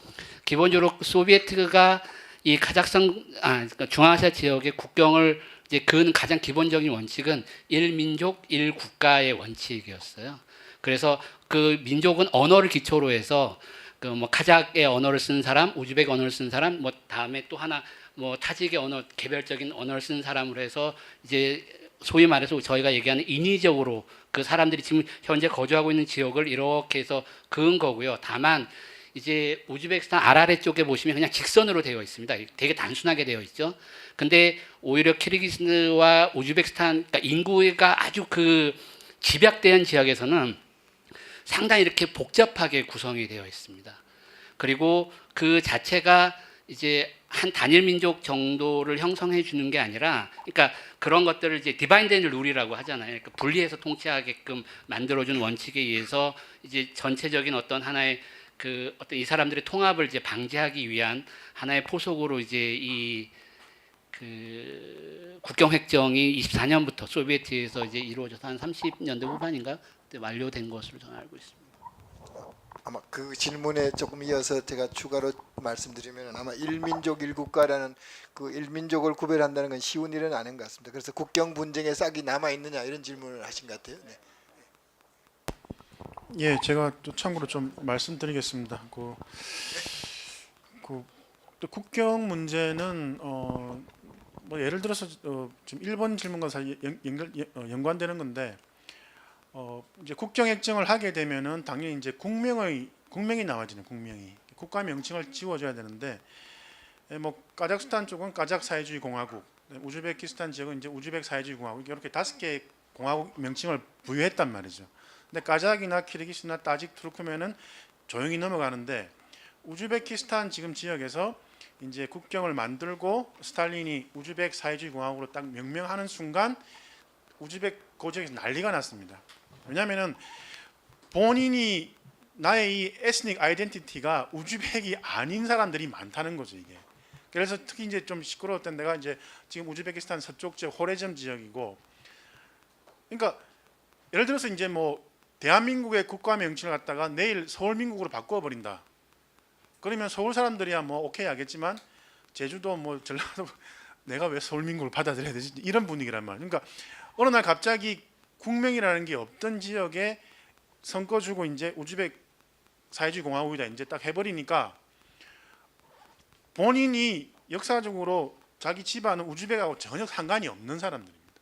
기본적으로 소비에트가 이 그러니까 중앙아시아 지역의 국경을 이제 그은 가장 기본적인 원칙은 1민족 1국가의 원칙이었어요. 그래서 그 민족은 언어를 기초로 해서 그 뭐 카자흐의 언어를 쓰는 사람, 우즈벡 언어를 쓰는 사람, 뭐 다음에 또 하나 뭐 타직의 언어, 개별적인 언어를 쓰는 사람으로 해서 이제 소위 말해서 저희가 얘기하는 인위적으로 그 사람들이 지금 현재 거주하고 있는 지역을 이렇게 해서 그은 거고요. 다만 이제 우즈베키스탄 아라레 쪽에 보시면 그냥 직선으로 되어 있습니다. 되게 단순하게 되어 있죠. 근데 오히려 키르기스와 우즈베키스탄 그러니까 인구가 아주 그 집약된 지역에서는 상당히 이렇게 복잡하게 구성이 되어 있습니다. 그리고 그 자체가 이제 한 단일 민족 정도를 형성해 주는 게 아니라, 그러니까 그런 것들을 이제 디바인드 앤 룰이라고 하잖아요. 그러니까 분리해서 통치하게끔 만들어준 원칙에 의해서 이제 전체적인 어떤 하나의 그 어떤 이 사람들의 통합을 이제 방지하기 위한 하나의 포석으로 이제 이 그 국경 획정이 24년부터 소비에트에서 이제 이루어져서 한 30년대 후반인가 그때 완료된 것으로 저는 알고 있습니다. 아마 그 질문에 조금 이어서 제가 추가로 말씀드리면 아마 일민족 일국가라는 그 일민족을 구별한다는 건 쉬운 일은 아닌 것 같습니다. 그래서 국경 분쟁의 싹이 남아 있느냐 이런 질문을 하신 것 같아요. 네. 예, 제가 또 참고로 좀 말씀드리겠습니다. 또 국경 문제는 뭐 예를 들어서 지금 1번 질문과 사실 연관되는 건데 이제 국경 획정을 하게 되면은 당연히 이제 국명이 나와지는 국명이 국가 명칭을 지워줘야 되는데 뭐 카자흐스탄 쪽은 카자흐 사회주의 공화국, 우즈베키스탄 지역은 이제 우즈벡 사회주의 공화국 이렇게 5개 공화국 명칭을 부여했단 말이죠. 근데 카자흐이나 키르기스나 타직, 투르크멘은 조용히 넘어가는데 우즈베키스탄 지금 지역에서 이제 국경을 만들고 스탈린이 우즈벡 사회주의 공화국으로 딱 명명하는 순간 우즈벡 고지역에서 난리가 났습니다. 왜냐하면은 본인이 나의 이 에스닉 아이덴티티가 우즈벡이 아닌 사람들이 많다는 거죠 이게. 그래서 특히 이제 좀 시끄러웠던 데가 이제 지금 우즈베키스탄 서쪽 지역 호레즘 지역이고, 그러니까 예를 들어서 이제 뭐 대한민국의 국가 명칭을 갖다가 내일 서울민국으로 바꿔 버린다. 그러면 서울 사람들이야 뭐 오케이 하겠지만 제주도 뭐 전라도 내가 왜 서울민국을 받아들여야 되지 이런 분위기란 말이에요. 그러니까 어느 날 갑자기 국명이라는 게 없던 지역에 선거 주고 이제 우즈벡 사회주의 공화국이다 이제 딱 해버리니까 본인이 역사적으로 자기 집안은 우즈벡하고 전혀 상관이 없는 사람들입니다.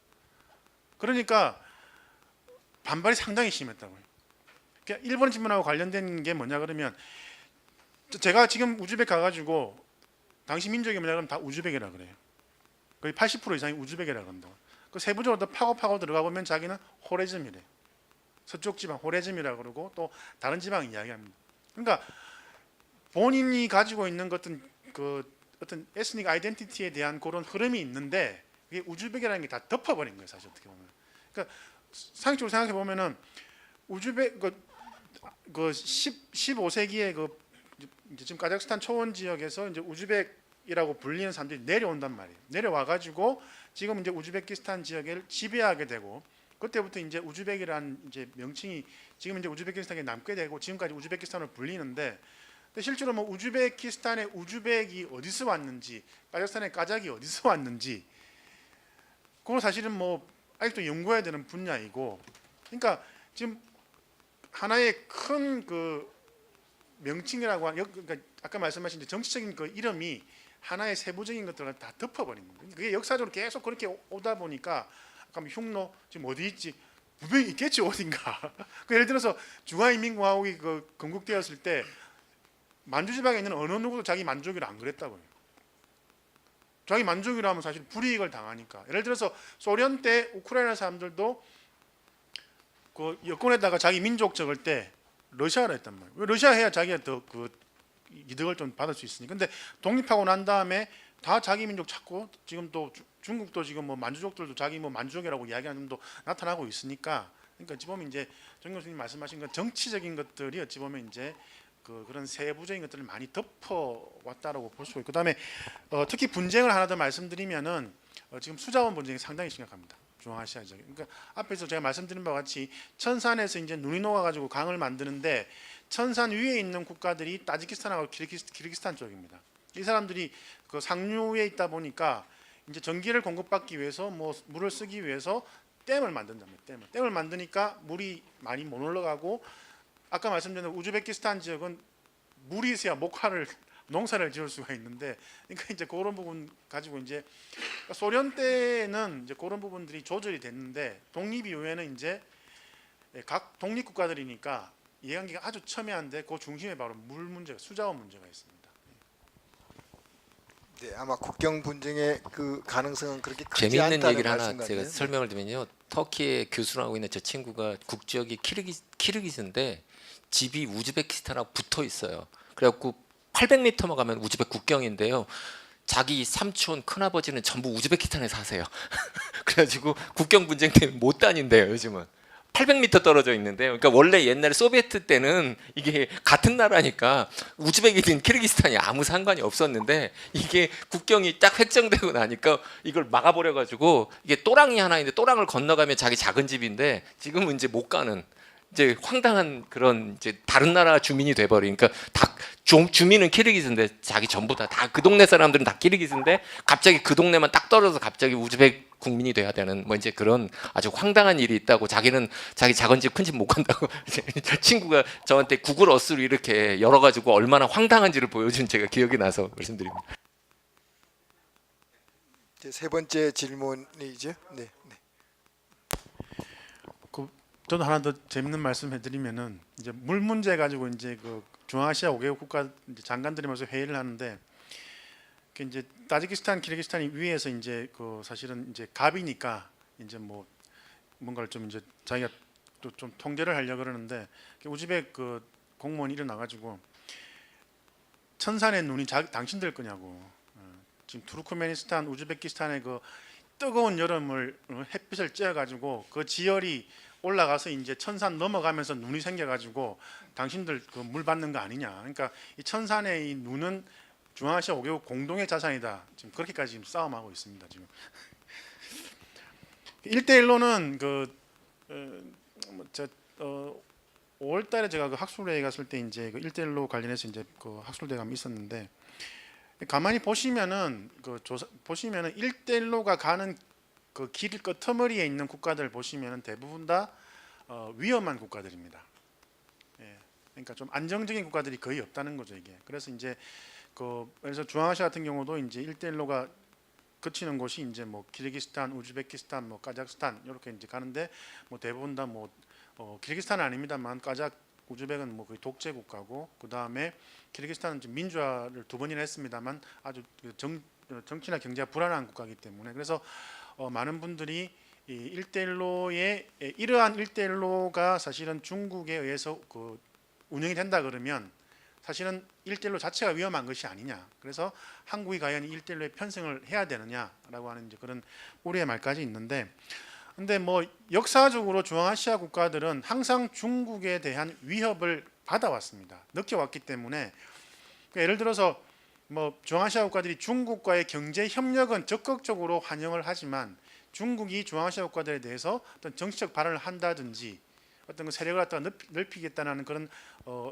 그러니까 반발이 상당히 심했다고요. 그러니까 일본 질문하고 관련된 게 뭐냐 그러면 제가 지금 우즈벡 가가지고 당시 민족이 뭐냐 그러면 다 우즈벡이라 그래요. 거의 80% 이상이 우즈벡이라 그런다. 그 세부적으로 더 파고 들어가 보면 자기는 호레즘이래. 서쪽 지방 호레즘이라 그러고 또 다른 지방 이야기합니다. 그러니까 본인이 가지고 있는 어떤 그 어떤 에스닉 아이덴티티에 대한 그런 흐름이 있는데 그게 우즈벡이라는 게 다 덮어버린 거예요 사실 어떻게 보면. 그러니까 상식적으로 생각해 보면은 우즈벡 그 15세기에 그 이제 지금 카자흐스탄 초원 지역에서 이제 우즈벡이라고 불리는 사람들이 내려온단 말이에요. 내려와 가지고 지금 이제 우즈베키스탄 지역을 지배하게 되고 그때부터 이제 우즈벡이라는 이제 명칭이 지금 이제 우즈베키스탄에 남게 되고 지금까지 우즈베키스탄으로 불리는데 근데 실제로 뭐 우즈베키스탄의 우즈벡이 어디서 왔는지 카자흐스탄의 카자흐이 어디서 왔는지 그건 사실은 뭐 아직도 연구해야 되는 분야이고 그러니까 지금 하나의 큰 그 명칭이라고 하는 그러니까 아까 말씀하신 정치적인 그 이름이 하나의 세부적인 것들을 다 덮어버린 거예요. 그게 역사적으로 계속 그렇게 오다 보니까 아까 뭐 흉노 지금 어디 있지 분명히 있겠지 어딘가. 그 예를 들어서 중화인민공화국이 그 건국되었을 때 만주지방에 있는 어느 누구도 자기 만족이라 안 그랬다고요. 자기 만족이라 하면 사실 불이익을 당하니까. 예를 들어서 소련 때 우크라이나 사람들도 그 여권에다가 자기 민족 적을 때 러시아라 했단 말이에요. 왜 러시아 해야 자기가 더 그 이득을 좀 받을 수 있으니까. 근데 독립하고 난 다음에 다 자기 민족 찾고 지금 또 중국도 지금 뭐 만주족들도 자기 뭐 만주족이라고 이야기하는 놈도 나타나고 있으니까. 그러니까 어찌 보면 이제 정 교수님 말씀하신 건 정치적인 것들이 어찌 보면 이제 그런 세부적인 것들을 많이 덮어왔다라고 볼 수 있고, 그다음에 특히 분쟁을 하나 더 말씀드리면은 지금 수자원 분쟁이 상당히 심각합니다. 중앙아시아 지역. 그러니까 앞에서 제가 말씀드린 바와 같이 천산에서 이제 눈이 녹아가지고 강을 만드는데 천산 위에 있는 국가들이 타지키스탄하고 키르기스탄 쪽입니다. 이 사람들이 그 상류에 있다 보니까 이제 전기를 공급받기 위해서 뭐 물을 쓰기 위해서 댐을 만든답니다. 댐을 만드니까 물이 많이 못 올라가고 아까 말씀드린 우즈베키스탄 지역은 물이 있어야 목화를 농사를 지을 수가 있는데, 그러니까 이제 그런 부분 가지고 이제 소련 때는 이제 그런 부분들이 조절이 됐는데 독립 이후에는 이제 각 독립 국가들이니까 이해관계가 아주 첨예한데 그 중심에 바로 물 문제가, 수자원 문제가 있습니다. 네, 아마 국경 분쟁의 그 가능성은 그렇게 크지 재미있는 않다는 얘기를 하나 말씀 제가 같네요. 설명을 드리면요. 터키에 교수를 하고 있는 저 친구가 국적이 키르기스인데 집이 우즈베키스탄하고 붙어 있어요. 그래갖고 800m만 가면 우즈벡 국경인데요. 자기 삼촌 큰아버지는 전부 우즈베키스탄에 사세요. 그래가지고 국경 분쟁 때문에 못 다닌대요 요즘은. 800m 떨어져 있는데요. 그러니까 원래 옛날에 소비에트 때는 이게 같은 나라니까 우즈벡이든 키르기스탄이 아무 상관이 없었는데 이게 국경이 딱 획정되고 나니까 이걸 막아버려 가지고 이게 또랑이 하나 있는데 또랑을 건너가면 자기 작은 집인데 지금은 이제 못 가는 이제 황당한 그런 이제 다른 나라 주민이 돼버리니까 다 주민은 키르기스인데 자기 전부 다 그 동네 사람들은 다 키르기스인데 갑자기 그 동네만 딱 떨어져서 갑자기 우즈벡 국민이 돼야 되는 뭐 이제 그런 아주 황당한 일이 있다고. 자기는 자기 작은 집 큰 집 못 간다고 친구가 저한테 구글 어스로 이렇게 열어가지고 얼마나 황당한지를 보여준 제가 기억이 나서 말씀드립니다. 이제 세 번째 질문이죠. 네, 네. 저도 하나 더 재밌는 말씀 해드리면은 이제 물 문제 가지고 이제 그 중앙아시아 5개국 국가 이제 장관들이 모여서 회의를 하는데 그 이제 타지키스탄, 키르기스탄이 위에서 이제 그 사실은 이제 갑이니까 이제 뭐 뭔가를 좀 이제 자기가 또 좀 통제를 하려고 그러는데 우즈벡 그 공무원이 일어나가지고 천산의 눈이 당신들 거냐고. 지금 투르크메니스탄, 우즈베키스탄의 그 뜨거운 여름을 햇빛을 쬐어가지고 그 지열이 올라가서 이제 천산 넘어가면서 눈이 생겨가지고 당신들 그 물 받는 거 아니냐. 그러니까 이 천산의 이 눈은 중앙아시아 5개국 공동의 자산이다. 지금 그렇게까지 지금 싸움하고 있습니다. 지금 1대1로는 저 5월달에 제가 그 학술회에 갔을 때 이제 그 1대1로 관련해서 이제 그 학술대가 있었는데 가만히 보시면은 보시면은 1대1로가 가는 그 길 끝머리에 있는 국가들 보시면은 대부분 다 위험한 국가들입니다. 예, 그러니까 좀 안정적인 국가들이 거의 없다는 거죠 이게. 그래서 이제 그래서 중앙아시아 같은 경우도 이제 1대1로가 그치는 곳이 이제 뭐 키르기스탄, 우즈베키스탄, 뭐 카자흐스탄 이렇게 이제 가는데 뭐 대부분 다 뭐 키르기스탄은 아닙니다만 우즈벡은 뭐 거의 독재 국가고 그 다음에 키르기스탄은 지금 민주화를 2번이나 했습니다만 아주 정치나 경제가 불안한 국가이기 때문에 그래서 많은 분들이 이 1대1로의 이러한 1대1로가 사실은 중국에 의해서 그 운영이 된다 그러면 사실은 1대1로 자체가 위험한 것이 아니냐. 그래서 한국이 과연 1대1로에 편승을 해야 되느냐라고 하는 이제 그런 우려의 말까지 있는데, 근데 뭐 역사적으로 중앙아시아 국가들은 항상 중국에 대한 위협을 받아왔습니다. 느껴왔기 때문에 그러니까 예를 들어서 뭐 중앙아시아 국가들이 중국과의 경제 협력은 적극적으로 환영을 하지만 중국이 중앙아시아 국가들에 대해서 어떤 정치적 발언을 한다든지 어떤 그 세력을 갖다가 넓히겠다는 그런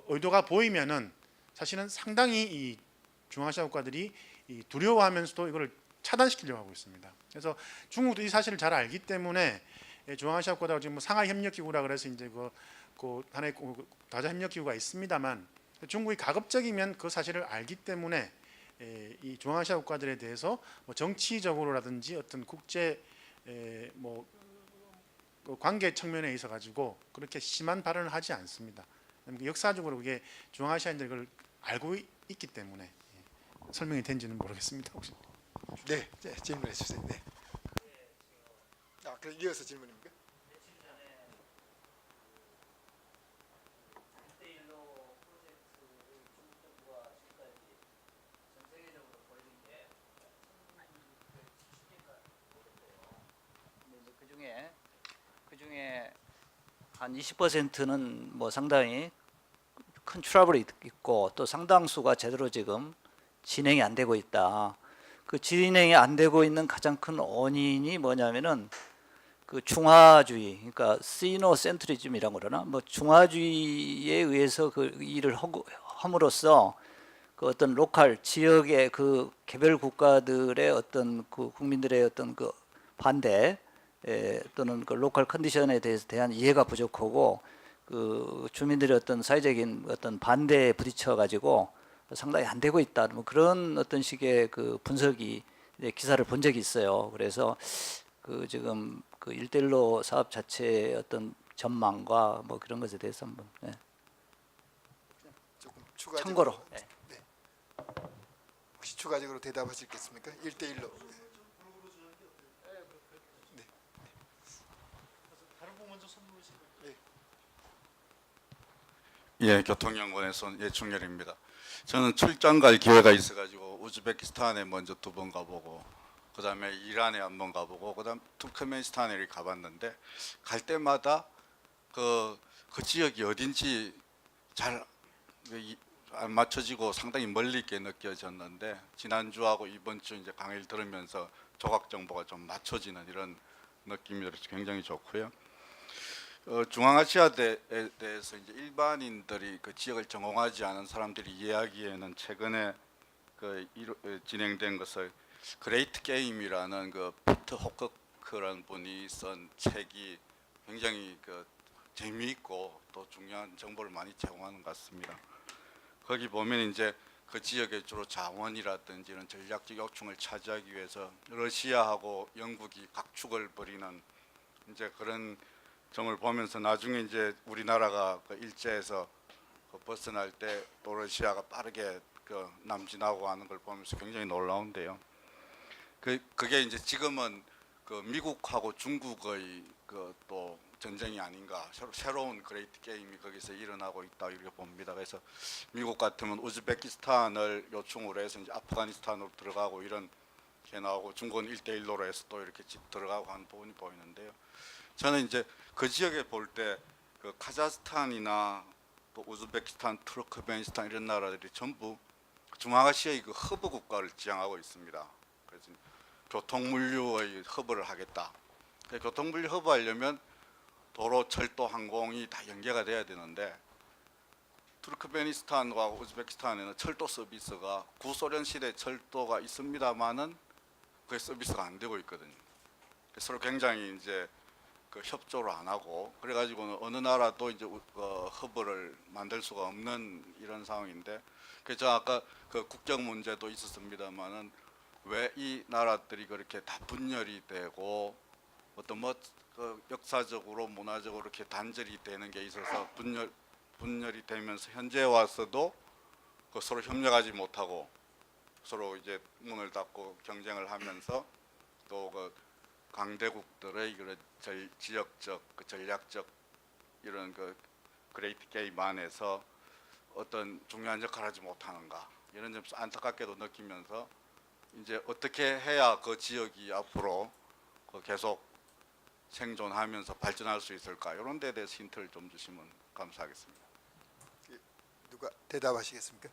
의도가 보이면은 사실은 상당히 이 중앙아시아 국가들이 두려워하면서도 이거를 차단시키려고 하고 있습니다. 그래서 중국도 이 사실을 잘 알기 때문에 중앙아시아 국가들하고 지금 뭐 상하이 협력기구라 그래서 이제 그 하나의 다자 협력기구가 있습니다만 중국이 가급적이면 그 사실을 알기 때문에 이 중앙아시아 국가들에 대해서 뭐 정치적으로라든지 어떤 국제 뭐 관계 측면에 있어 가지고 그렇게 심한 발언을 하지 않습니다. 역사적으로 그게 중앙아시아인들이 그걸 알고 있기 때문에 설명이 된지는 모르겠습니다. 혹시. 네, 네, 질문해 주세요. 네. 그럼 이어서 질문입니까? 그중에 한 20%는 뭐 상당히 큰 트러블이 있고 또 상당수가 제대로 지금 진행이 안 되고 있다. 그 진행이 안 되고 있는 가장 큰 원인이 뭐냐면은 그 중화주의, 그러니까 시노센트리즘이라고 그러나 뭐 중화주의에 의해서 그 일을 함으로써 그 어떤 로컬 지역의 그 개별 국가들의 어떤 그 국민들의 어떤 그 반대 또는 그 로컬 컨디션에 대한 이해가 부족하고 그 주민들의 어떤 사회적인 어떤 반대에 부딪혀 가지고 상당히 안 되고 있다. 뭐 그런 어떤 식의 그 분석이 기사를 본 적이 있어요. 그래서 그 지금 그 1대1로 사업 자체의 어떤 전망과 뭐 그런 것에 대해서 한번 조금 추가적으로 참고로. 네. 혹시 추가적으로 대답하시겠습니까? 1대1로. 예, 교통연구원에서 예충렬입니다. 저는 출장 갈 기회가 있어가지고 우즈베키스탄에 먼저 2번 가보고, 그다음에 이란에 한번 가보고, 그다음 투르크메니스탄에 가봤는데 갈 때마다 그 지역이 어딘지 잘 안 맞춰지고 상당히 멀리 있게 느껴졌는데, 지난주하고 이번 주 이제 강의를 들으면서 조각 정보가 좀 맞춰지는 이런 느낌이 들어서 굉장히 좋고요. 중앙아시아에 대해서 이제 일반인들이 그 지역을 전공하지 않은 사람들이 이해하기에는 최근에 진행된 것을 그레이트 게임이라는 그 피터 호커크라는 분이 쓴 책이 굉장히 재미있고 또 중요한 정보를 많이 제공하는 것 같습니다. 거기 보면 이제 그 지역의 주로 자원이라든지 이런 전략적 요충을 차지하기 위해서 러시아하고 영국이 각축을 벌이는 이제 그런 점을 보면서 나중에 이제 우리나라가 일제에서 벗어날 때 또 러시아가 빠르게 남진하고 하는 걸 보면서 굉장히 놀라운데요. 그게 이제 지금은 미국하고 중국의 또 전쟁이 아닌가, 새로운 그레이트 게임이 거기서 일어나고 있다 이렇게 봅니다. 그래서 미국 같으면 우즈베키스탄을 요충으로 해서 이제 아프가니스탄으로 들어가고 이런 게 나오고, 중국은 1대1로 해서 또 이렇게 들어가고 하는 부분이 보이는데요. 저는 이제 그 지역에 볼 때 카자흐스탄이나 또 우즈베키스탄, 투르크메니스탄 이런 나라들이 전부 중앙아시아의 그 허브 국가를 지향하고 있습니다. 그래서 교통물류의 허브를 하겠다. 교통물류 허브 하려면 도로, 철도, 항공이 다 연계가 돼야 되는데, 투르크메니스탄과 우즈베키스탄에는 철도 서비스가 구소련 시대 철도가 있습니다만은 그 서비스가 안 되고 있거든요. 서로 굉장히 이제 협조를 안 하고, 그래가지고는 어느 나라도 이제 허브를 만들 수가 없는 이런 상황인데, 그래서 아까 국적 문제도 있었습니다만은 왜 이 나라들이 그렇게 다 분열이 되고 어떤 역사적으로 문화적으로 이렇게 단절이 되는 게 있어서 분열이 되면서 현재 와서도 서로 협력하지 못하고 서로 이제 문을 닫고 경쟁을 하면서 또 강대국들의 그런 지역적 전략적 이런 그레이트 게임 안에서 어떤 중요한 역할을 하지 못하는가, 이런 점에서 안타깝게도 느끼면서 이제 어떻게 해야 그 지역이 앞으로 계속 생존하면서 발전할 수 있을까, 이런 데에 대해서 힌트를 좀 주시면 감사하겠습니다. 누가 대답하시겠습니까?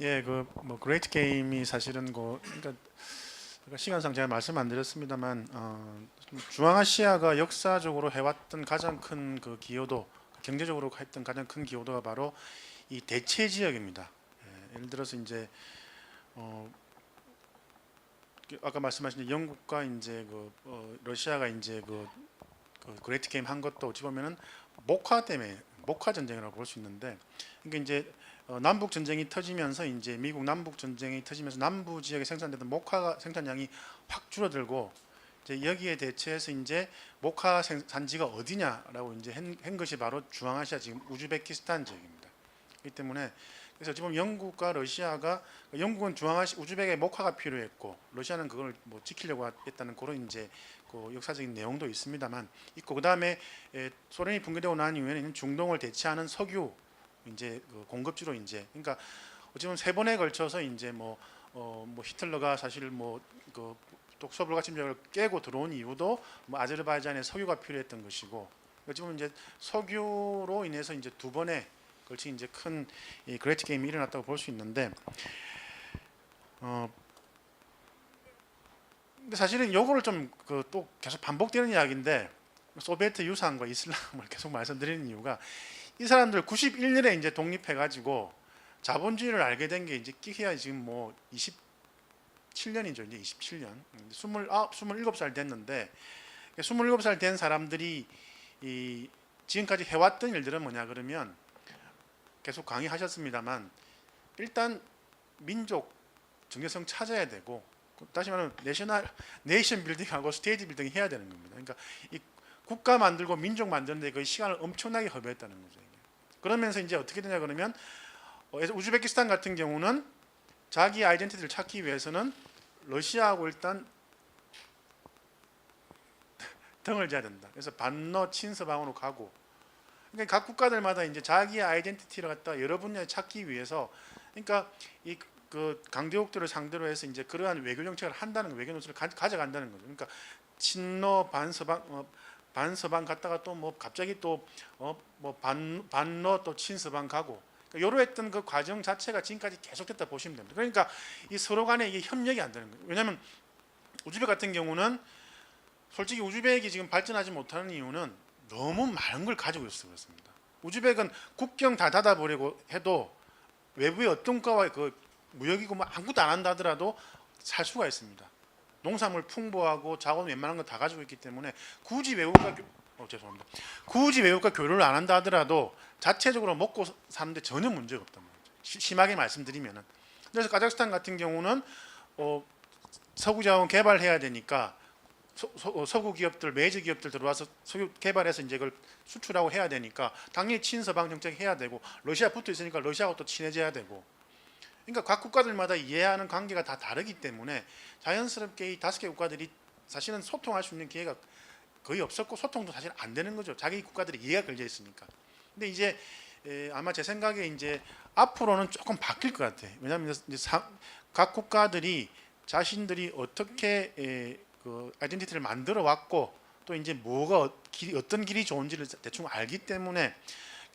예, 뭐 그레이트 게임이 사실은 그러니까 시간상 제가 말씀 안 드렸습니다만 중앙아시아가 역사적으로 해왔던 가장 큰 그 기여도, 경제적으로 했던 가장 큰 기여도가 바로 이 대체 지역입니다. 예, 예를 들어서 이제 아까 말씀하신 영국과 이제 러시아가 이제 그레이트 게임 한 것도 어찌 보면은 목화 때문에, 목화 전쟁이라고 볼 수 있는데, 그러니까 이제 남북 전쟁이 터지면서 이제 미국 남북 전쟁이 터지면서 남부 지역에 생산되던 목화 생산량이 확 줄어들고, 이제 여기에 대체해서 이제 목화 산지가 어디냐라고 이제 한 것이 바로 중앙아시아 지금 우즈베키스탄 지역입니다. 그렇기 때문에 그래서 지금 영국과 러시아가, 영국은 우즈벡에 목화가 필요했고 러시아는 그걸 뭐 지키려고 했다는 그런 이제 역사적인 내용도 있습니다만 있고, 그 다음에 소련이 붕괴되고 난 이후에는 중동을 대체하는 석유 이제 공급지로 이제, 그러니까 어찌보면 3번에 걸쳐서 이제 뭐 히틀러가 사실 독소불가 침략을 깨고 들어온 이유도 뭐 아제르바이잔에 석유가 필요했던 것이고, 어찌보면 이제 석유로 인해서 이제 2번에 걸쳐 이제 큰 이 그레이트 게임이 일어났다고 볼 수 있는데, 근데 사실은 요거를 좀 또 계속 반복되는 이야기인데, 소비에트 유산과 이슬람을 계속 말씀드리는 이유가, 이 사람들 91년에 이제 독립해가지고 자본주의를 알게 된 게 이제 끼해야 지금 뭐 27년이죠. 이제 27년. 27살 됐는데, 27살 된 사람들이 이 지금까지 해왔던 일들은 뭐냐 그러면 계속 강의하셨습니다만 일단 민족 정체성 찾아야 되고 다시 말하면 네이션 빌딩하고 스테이트 빌딩 해야 되는 겁니다. 그러니까 이 국가 만들고 민족 만드는데 거의 시간을 엄청나게 허비했다는 거죠. 이게. 그러면서 이제 어떻게 되냐 그러면 우즈베키스탄 같은 경우는 자기 아이덴티티를 찾기 위해서는 러시아하고 일단 등을 져야 된다. 그래서 반러 친서방으로 가고, 그러니까 각 국가들마다 이제 자기 아이덴티티를 갖다 여러 분야에 찾기 위해서, 그러니까 이 그 강대국들을 상대로 해서 이제 그러한 외교 정책을 한다는 거, 외교 노선을 가져간다는 거죠. 그러니까 친러 반서방 반서방 갔다가 또 뭐 갑자기 또 뭐 반러 또 친서방 가고, 그러니까 요로 했던 그 과정 자체가 지금까지 계속됐다 보시면 됩니다. 그러니까 이 서로 간에 이게 협력이 안 되는 거예요. 왜냐하면 우즈벡 같은 경우는 솔직히 우즈벡이 지금 발전하지 못하는 이유는 너무 많은 걸 가지고 있어서 그렇습니다. 우즈벡은 국경 다 닫아버리고 해도 외부의 어떤 국가와의 그 무역이고 뭐 아무것도 안 한다 하더라도 살 수가 있습니다. 농산물 풍부하고 자원 웬만한 거 다 가지고 있기 때문에 굳이 외국과 죄송합니다. 굳이 외국과 교류를 안 한다 하더라도 자체적으로 먹고 사는데 전혀 문제가 없단 말이죠. 심하게 말씀드리면은. 그래서 카자흐스탄 같은 경우는 석유 자원 개발해야 되니까 석유 기업들, 메이저 기업들 들어와서 석유 개발해서 이제 그걸 수출하고 해야 되니까 당연히 친서방 정책 해야 되고, 러시아 붙어 있으니까 러시아하고 또 친해져야 되고. 그러니까 각 국가들마다 이해하는 관계가 다 다르기 때문에 자연스럽게 이 5개 국가들이 사실은 소통할 수 있는 기회가 거의 없었고, 소통도 사실 안 되는 거죠. 자기 국가들이 이해가 걸려 있으니까. 근데 이제 아마 제 생각에 이제 앞으로는 조금 바뀔 것 같아요. 왜냐하면 이제 각 국가들이 자신들이 어떻게 그 아이덴티티를 만들어 왔고, 또 이제 뭐가 어떤 길이 좋은지를 대충 알기 때문에,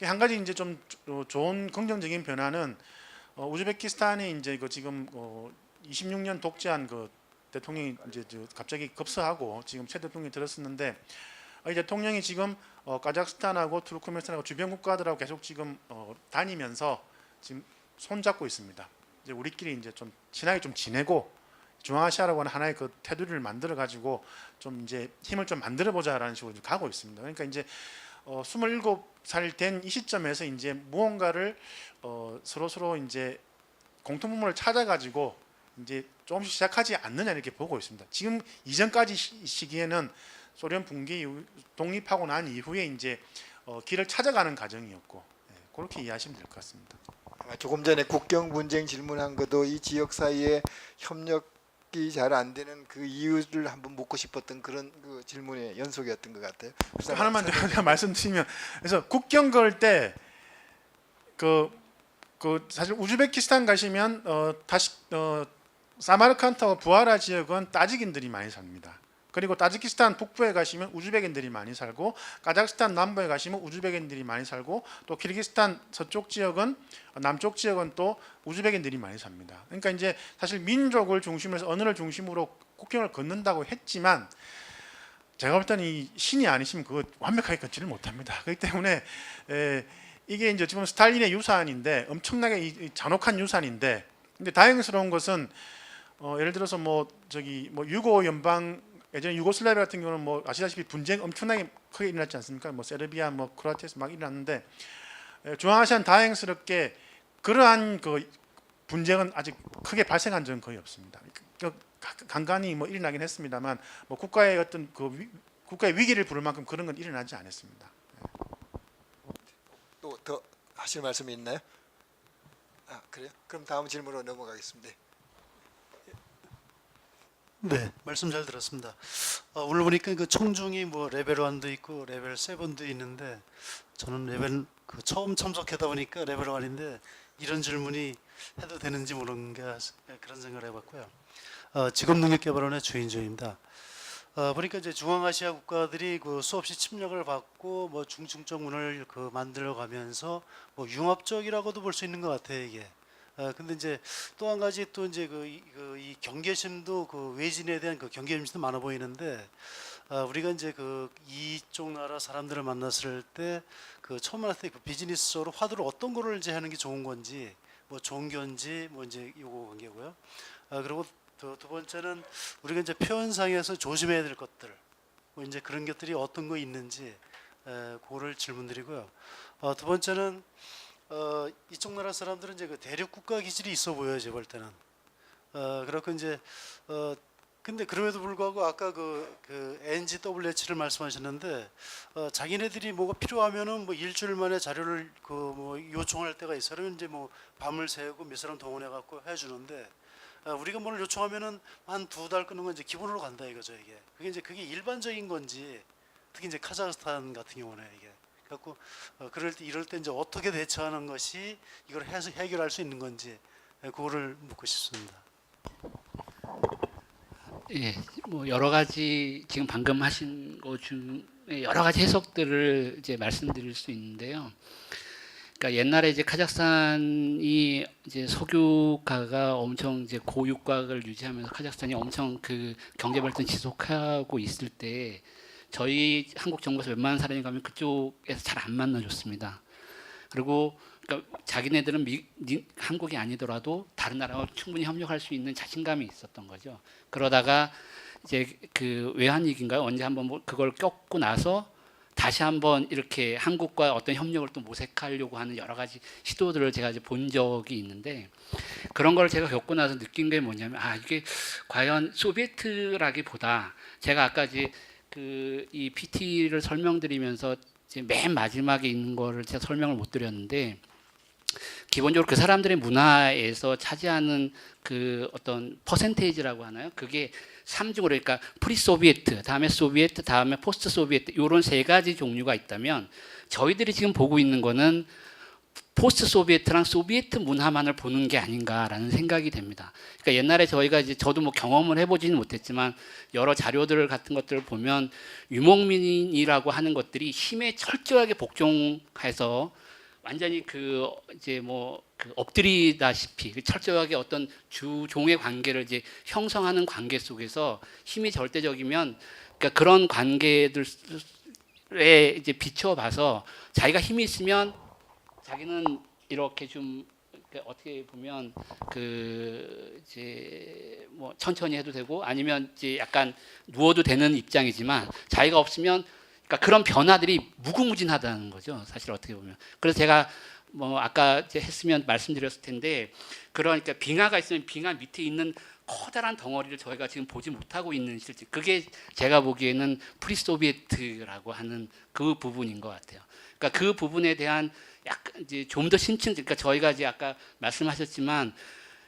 한 가지 이제 좀 좋은 긍정적인 변화는 우즈베키스탄이 이제 그 지금 26년 독재한 그 대통령이 이제 갑자기 급서하고 지금 새 대통령이 들었었는데, 이 대통령이 지금 카자흐스탄하고 투르크메스탄하고 주변 국가들하고 계속 지금 다니면서 지금 손잡고 있습니다. 이제 우리끼리 이제 좀 친하게 좀 지내고 중앙아시아라고 하는 하나의 그 테두리를 만들어 가지고 좀 이제 힘을 좀 만들어 보자라는 식으로 가고 있습니다. 그러니까 이제 27살 된 이 시점에서 이제 무언가를 서로 이제 공통분모를 찾아 가지고 이제 조금씩 시작하지 않느냐 이렇게 보고 있습니다. 지금 이전까지 시기에는 소련 붕괴 이후, 독립하고 난 이후에 이제 길을 찾아가는 과정이었고, 그렇게 이해하시면 될 것 같습니다. 조금 전에 국경 분쟁 질문한 것도 이 지역 사이에 협력이 잘 안 되는 그 이유를 한번 묻고 싶었던 그런 그 질문의 연속이었던 것 같아요. 하나만 더 말씀드리면, 그래서 국경 걸 때 그 사실 우즈베키스탄 가시면 다시 사마르칸트하고 부하라 지역은 따지킨들이 많이 삽니다. 그리고 타지키스탄 북부에 가시면 우즈벡인들이 많이 살고, 카자흐스탄 남부에 가시면 우즈벡인들이 많이 살고, 또 키르기스탄 서쪽 지역은 남쪽 지역은 또 우즈벡인들이 많이 삽니다. 그러니까 이제 사실 민족을 중심으로 해서 언어를 중심으로 국경을 걷는다고 했지만, 제가 볼 때는 이 신이 아니시면 그거 완벽하게 걷지를 못합니다. 그렇기 때문에 이게 이제 지금 스탈린의 유산인데, 엄청나게 이 잔혹한 유산인데, 근데 다행스러운 것은 예를 들어서 뭐 유고 연방, 예전에 유고슬라비아 같은 경우는 뭐 아시다시피 분쟁 엄청나게 크게 일어났지 않습니까? 뭐 세르비아, 뭐 크로아티아에서 막 일어났는데, 중앙아시아는 다행스럽게 그러한 그 분쟁은 아직 크게 발생한 적은 거의 없습니다. 간간히 뭐 일어나긴 했습니다만, 뭐 국가의 어떤 국가의 위기를 부를 만큼 그런 건 일어나지 않았습니다. 또 더 하실 말씀이 있나요? 그래요? 그럼 다음 질문으로 넘어가겠습니다. 네, 말씀 잘 들었습니다. 오늘 보니까 그 청중이 뭐 레벨 1도 있고 레벨 7도 있는데, 저는 레벨 처음 참석하다 보니까 레벨 1인데 이런 질문이 해도 되는지 모르는가 그런 생각을 해봤고요. 직업능력개발원의 주인조입니다. 보니까 이제 중앙아시아 국가들이 그 수없이 침략을 받고 뭐 중층정문을 만들어가면서 뭐 융합적이라고도 볼 수 있는 것 같아요, 이게. 근데 이제 또 한 가지 또 이제 이 경계심도 외진에 대한 경계심도 많아 보이는데, 우리가 이제 이쪽 나라 사람들을 만났을 때 처음 만났을 때 비즈니스적으로 화두를 어떤 거를 이제 하는 게 좋은 건지, 뭐 좋은 건지 뭐 이제 요거 관계고요. 그리고 두 번째는 우리가 이제 표현상에서 조심해야 될 것들, 뭐 이제 그런 것들이 어떤 거 있는지, 그거를 질문드리고요. 두 번째는 이쪽 나라 사람들은 이제 그 대륙 국가 기질이 있어 보여요. 제가 볼 때는. 그렇고 이제 근데 그럼에도 불구하고 아까 그 NGWH를 말씀하셨는데 자기네들이 뭐가 필요하면은 뭐 일주일 만에 자료를 그 뭐 요청할 때가 있어요. 그러면 이제 뭐 밤을 새고 몇 사람 동원해 갖고 해주는데 우리가 뭘 요청하면은 한 2달 끄는 건 이제 기본으로 간다 이거죠 이게. 그게 일반적인 건지 특히 이제 카자흐스탄 같은 경우는 이게. 갖고 이럴 때 이제 어떻게 대처하는 것이 이걸 해서 해결할 수 있는 건지 그거를 묻고 싶습니다. 예, 뭐 여러 가지 지금 방금 하신 것 중에 여러 가지 해석들을 이제 말씀드릴 수 있는데요. 그러니까 옛날에 이제 카자흐스탄이 이제 석유가가 엄청 이제 고유가를 유지하면서 카자흐스탄이 엄청 그 경제 발전 지속하고 있을 때 저희 한국 정부에서 웬만한 사람이 가면 그쪽에서 잘 안 만나줬습니다. 그리고 그러니까 자기네들은 한국이 아니더라도 다른 나라와 충분히 협력할 수 있는 자신감이 있었던 거죠. 그러다가 이제 그 외환위기인가요? 언제 한번 뭐 그걸 겪고 나서 다시 한번 이렇게 한국과 어떤 협력을 또 모색하려고 하는 여러 가지 시도들을 제가 이제 본 적이 있는데 그런 걸 제가 겪고 나서 느낀 게 뭐냐면 이게 과연 소비에트라기보다 제가 아까 이제 그 이 PT를 설명드리면서 이제 맨 마지막에 있는 거를 제가 설명을 못 드렸는데 기본적으로 그 사람들의 문화에서 차지하는 그 어떤 퍼센테이지라고 하나요? 그게 3중으로 그러니까 프리소비에트, 다음에 소비에트, 다음에 포스트 소비에트 이런 3가지 종류가 있다면 저희들이 지금 보고 있는 거는 포스트 소비에트랑 소비에트 문화만을 보는 게 아닌가라는 생각이 됩니다. 그러니까 옛날에 저희가 이제 저도 뭐 경험을 해보지는 못했지만 여러 자료들 같은 것들을 보면 유목민이라고 하는 것들이 힘에 철저하게 복종해서 완전히 그 이제 뭐 그 엎드리다시피 철저하게 어떤 주종의 관계를 이제 형성하는 관계 속에서 힘이 절대적이면 그러니까 그런 관계들에 이제 비춰봐서 자기가 힘이 있으면 자기는 이렇게 좀 그러니까 어떻게 보면 그 이제 뭐 천천히 해도 되고 아니면 이제 약간 누워도 되는 입장이지만 자기가 없으면 그러니까 그런 변화들이 무궁무진하다는 거죠. 사실 어떻게 보면. 그래서 제가 뭐 아까 이제 했으면 말씀드렸을 텐데 그러니까 빙하가 있으면 빙하 밑에 있는 커다란 덩어리를 저희가 지금 보지 못하고 있는 실제 그게 제가 보기에는 프리소비에트라고 하는 그 부분인 것 같아요. 그러니까 그 부분에 대한 약간 이제 좀 더 심층 그러니까 저희가 이제 아까 말씀하셨지만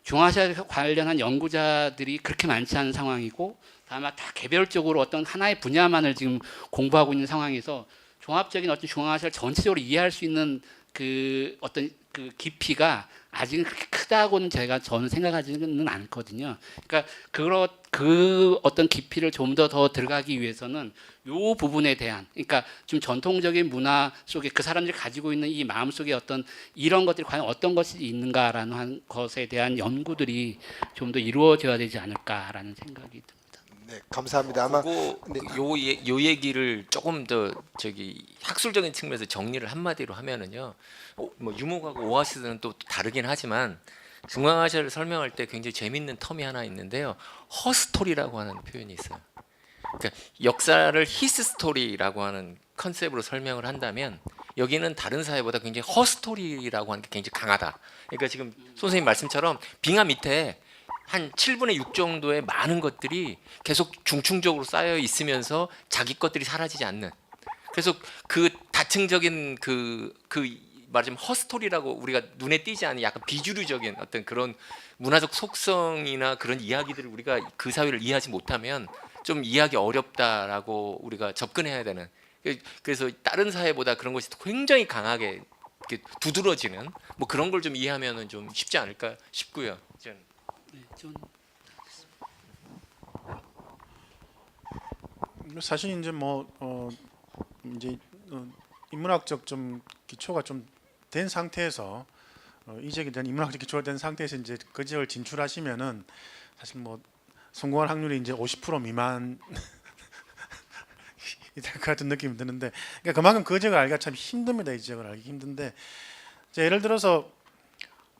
중앙아시아 관련한 연구자들이 그렇게 많지 않은 상황이고 다만 다 개별적으로 어떤 하나의 분야만을 지금 공부하고 있는 상황에서 종합적인 어떤 중앙아시아를 전체적으로 이해할 수 있는 그 어떤 그 깊이가 아직은 그렇게 크다고는 저는 생각하지는 않거든요. 그러니까 그 어떤 깊이를 좀 더 들어가기 위해서는 요 부분에 대한 그러니까 좀 전통적인 문화 속에 그 사람들이 가지고 있는 이 마음 속에 어떤 이런 것들이 과연 어떤 것이 있는가라는 것에 대한 연구들이 좀 더 이루어져야 되지 않을까라는 생각이 듭니다. 네, 감사합니다. 아마 그거 네. 요 얘기를 조금 더 저기 학술적인 측면에서 정리를 한마디로 하면은요. 뭐 유목하고 오아시스는 또 다르긴 하지만 중앙아시아를 설명할 때 굉장히 재밌는 텀이 하나 있는데요. 허스토리라고 하는 표현이 있어요. 그러니까 역사를 히스스토리라고 하는 컨셉으로 설명을 한다면 여기는 다른 사회보다 굉장히 허스토리라고 하는 게 굉장히 강하다. 그러니까 지금 선생님 말씀처럼 빙하 밑에 한 7분의 6 정도의 많은 것들이 계속 중충적으로 쌓여 있으면서 자기 것들이 사라지지 않는. 그래서 그 다층적인 그 말하자면 허스토리라고 우리가 눈에 띄지 않는 약간 비주류적인 어떤 그런 문화적 속성이나 그런 이야기들을 우리가 그 사회를 이해하지 못하면 좀 이해하기 어렵다라고 우리가 접근해야 되는. 그래서 다른 사회보다 그런 것이 굉장히 강하게 이렇게 두드러지는 뭐 그런 걸 좀 이해하면은 좀 쉽지 않을까 싶고요. 저는. 네, 좀 사실 이제 인문학적 좀 기초가 좀 된 상태에서 이 지역에 대한 인문학적 기초가 된 상태에서 이제 그 지역을 진출하시면은 사실 뭐 성공할 확률이 이제 50% 미만 될 것 같은 느낌이 드는데 그러니까 그만큼 그 지역을 알기가 참 힘듭니다. 이 지역을 알기 힘든데 예를 들어서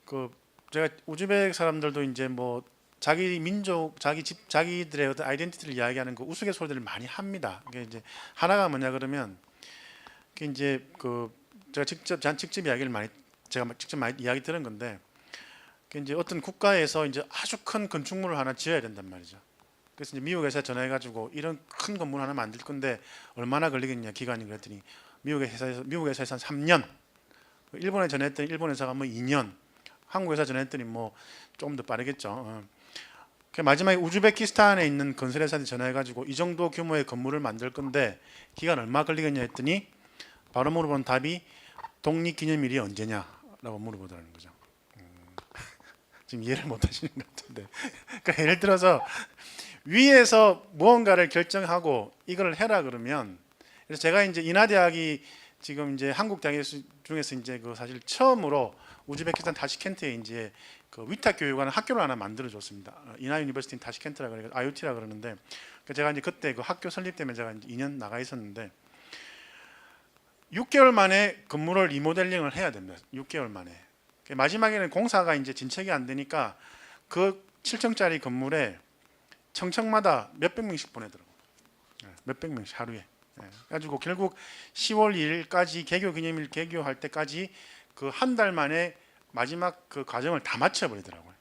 그 제가 우즈벡 사람들도 이제 뭐 자기 민족, 자기 집, 자기들의 어떤 아이덴티티를 이야기하는 그 우스갯소리들을 많이 합니다. 이게 이제 하나가 뭐냐 그러면 그 이제 그 제가 직접 이야기를 많이 이야기 들은 건데 그 이제 어떤 국가에서 이제 아주 큰 건축물을 하나 지어야 된단 말이죠. 그래서 이제 미국 회사에 전화해가지고 이런 큰 건물 하나 만들 건데 얼마나 걸리겠냐 기간이 그랬더니 미국 회사에서 한 3년, 일본에 전화했더니 일본 회사가 뭐 2년, 한국 회사 전화했더니 뭐 조금 더 빠르겠죠. 그 마지막에 우즈베키스탄에 있는 건설회사한테 전화해가지고 이 정도 규모의 건물을 만들 건데 기간 얼마 걸리겠냐 했더니 바로 물어본 답이 독립기념일이 언제냐라고 물어보더라는 거죠. 지금 이해를 못 하시는 것 같은데 그러니까 예를 들어서 위에서 무언가를 결정하고 이걸 해라 그러면 그래서 제가 이제 인하대학이 지금 이제 한국 대학 중에서 이제 그 사실 처음으로 우즈베키스탄 타시켄트에 이제 그 위탁 교육하는 학교를 하나 만들어 줬습니다. 인하 유니버시티 타시켄트라 그래 IUT라 그러는데 제가 이제 그때 그 학교 설립 때문에 제가 이제 2년 나가 있었는데 6개월 만에 건물을 리모델링을 해야 됩니다. 6개월 만에. 마지막에는 공사가 이제 진척이 안 되니까 그 7층짜리 건물에 청청마다 몇백 명씩 보내더라고요. 몇백 명씩 하루에. 그래가지고 결국 10월 2일까지 개교기념일 개교할 때까지 그 한 달 만에 마지막 그 과정을 다 마쳐버리더라고요.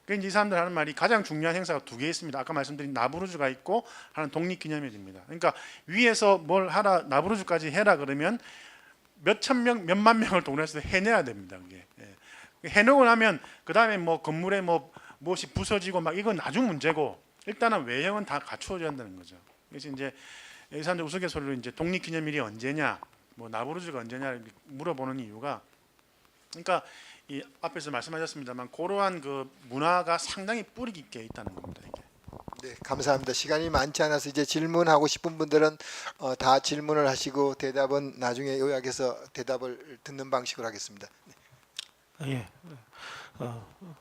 그래서 이 사람들 하는 말이 가장 중요한 행사가 2개 있습니다. 아까 말씀드린 나부루즈가 있고 하나는 독립기념일입니다. 그러니까 위에서 뭘 하라 나부루즈까지 해라 그러면 몇천 명, 몇만 명을 동원해서 해내야 됩니다. 그게. 해놓고 나면 그 다음에 뭐 건물에 뭐 무엇이 부서지고 막 이건 나중 문제고 일단은 외형은 다 갖추어져야 한다는 거죠. 그래서 이제 이 사람들 우스갯소리로 이제 독립기념일이 언제냐, 뭐 나부루즈가 언제냐 이렇게 물어보는 이유가 그러니까 이 앞에서 말씀하셨습니다만 그러한 그 문화가 상당히 뿌리 깊게 있다는 겁니다. 이게. 네, 감사합니다. 시간이 많지 않아서 이제 질문하고 싶은 분들은 다 질문을 하시고 대답은 나중에 요약해서 대답을 듣는 방식으로 하겠습니다. 예.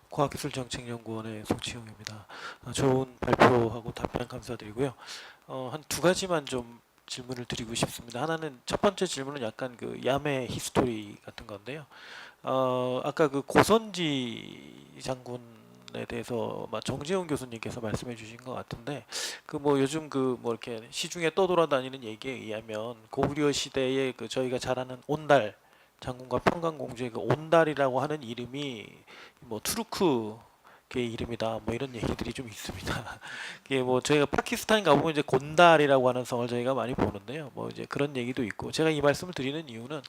과학기술정책연구원의 송치용입니다. 좋은 발표하고 답변 감사드리고요. 한 2가지만 좀 질문을 드리고 싶습니다. 하나는 첫 번째 질문은 약간 그 야매 히스토리 같은 건데요. 아까 그 고선지 장군에 대해서 정재훈 교수님께서 말씀해 주신 것 같은데 그 뭐 요즘 그 뭐 이렇게 시중에 떠돌아다니는 얘기에 의하면 고구려 시대에 그 저희가 잘 아는 온달 장군과 평강공주의 그 온달이라고 하는 이름이 뭐 투르크의 이름이다 뭐 이런 얘기들이 좀 있습니다. 이게 뭐 저희가 파키스탄 가보면 이제 곤달이라고 하는 성을 저희가 많이 보는데요. 뭐 이제 그런 얘기도 있고 제가 이 말씀을 드리는 이유는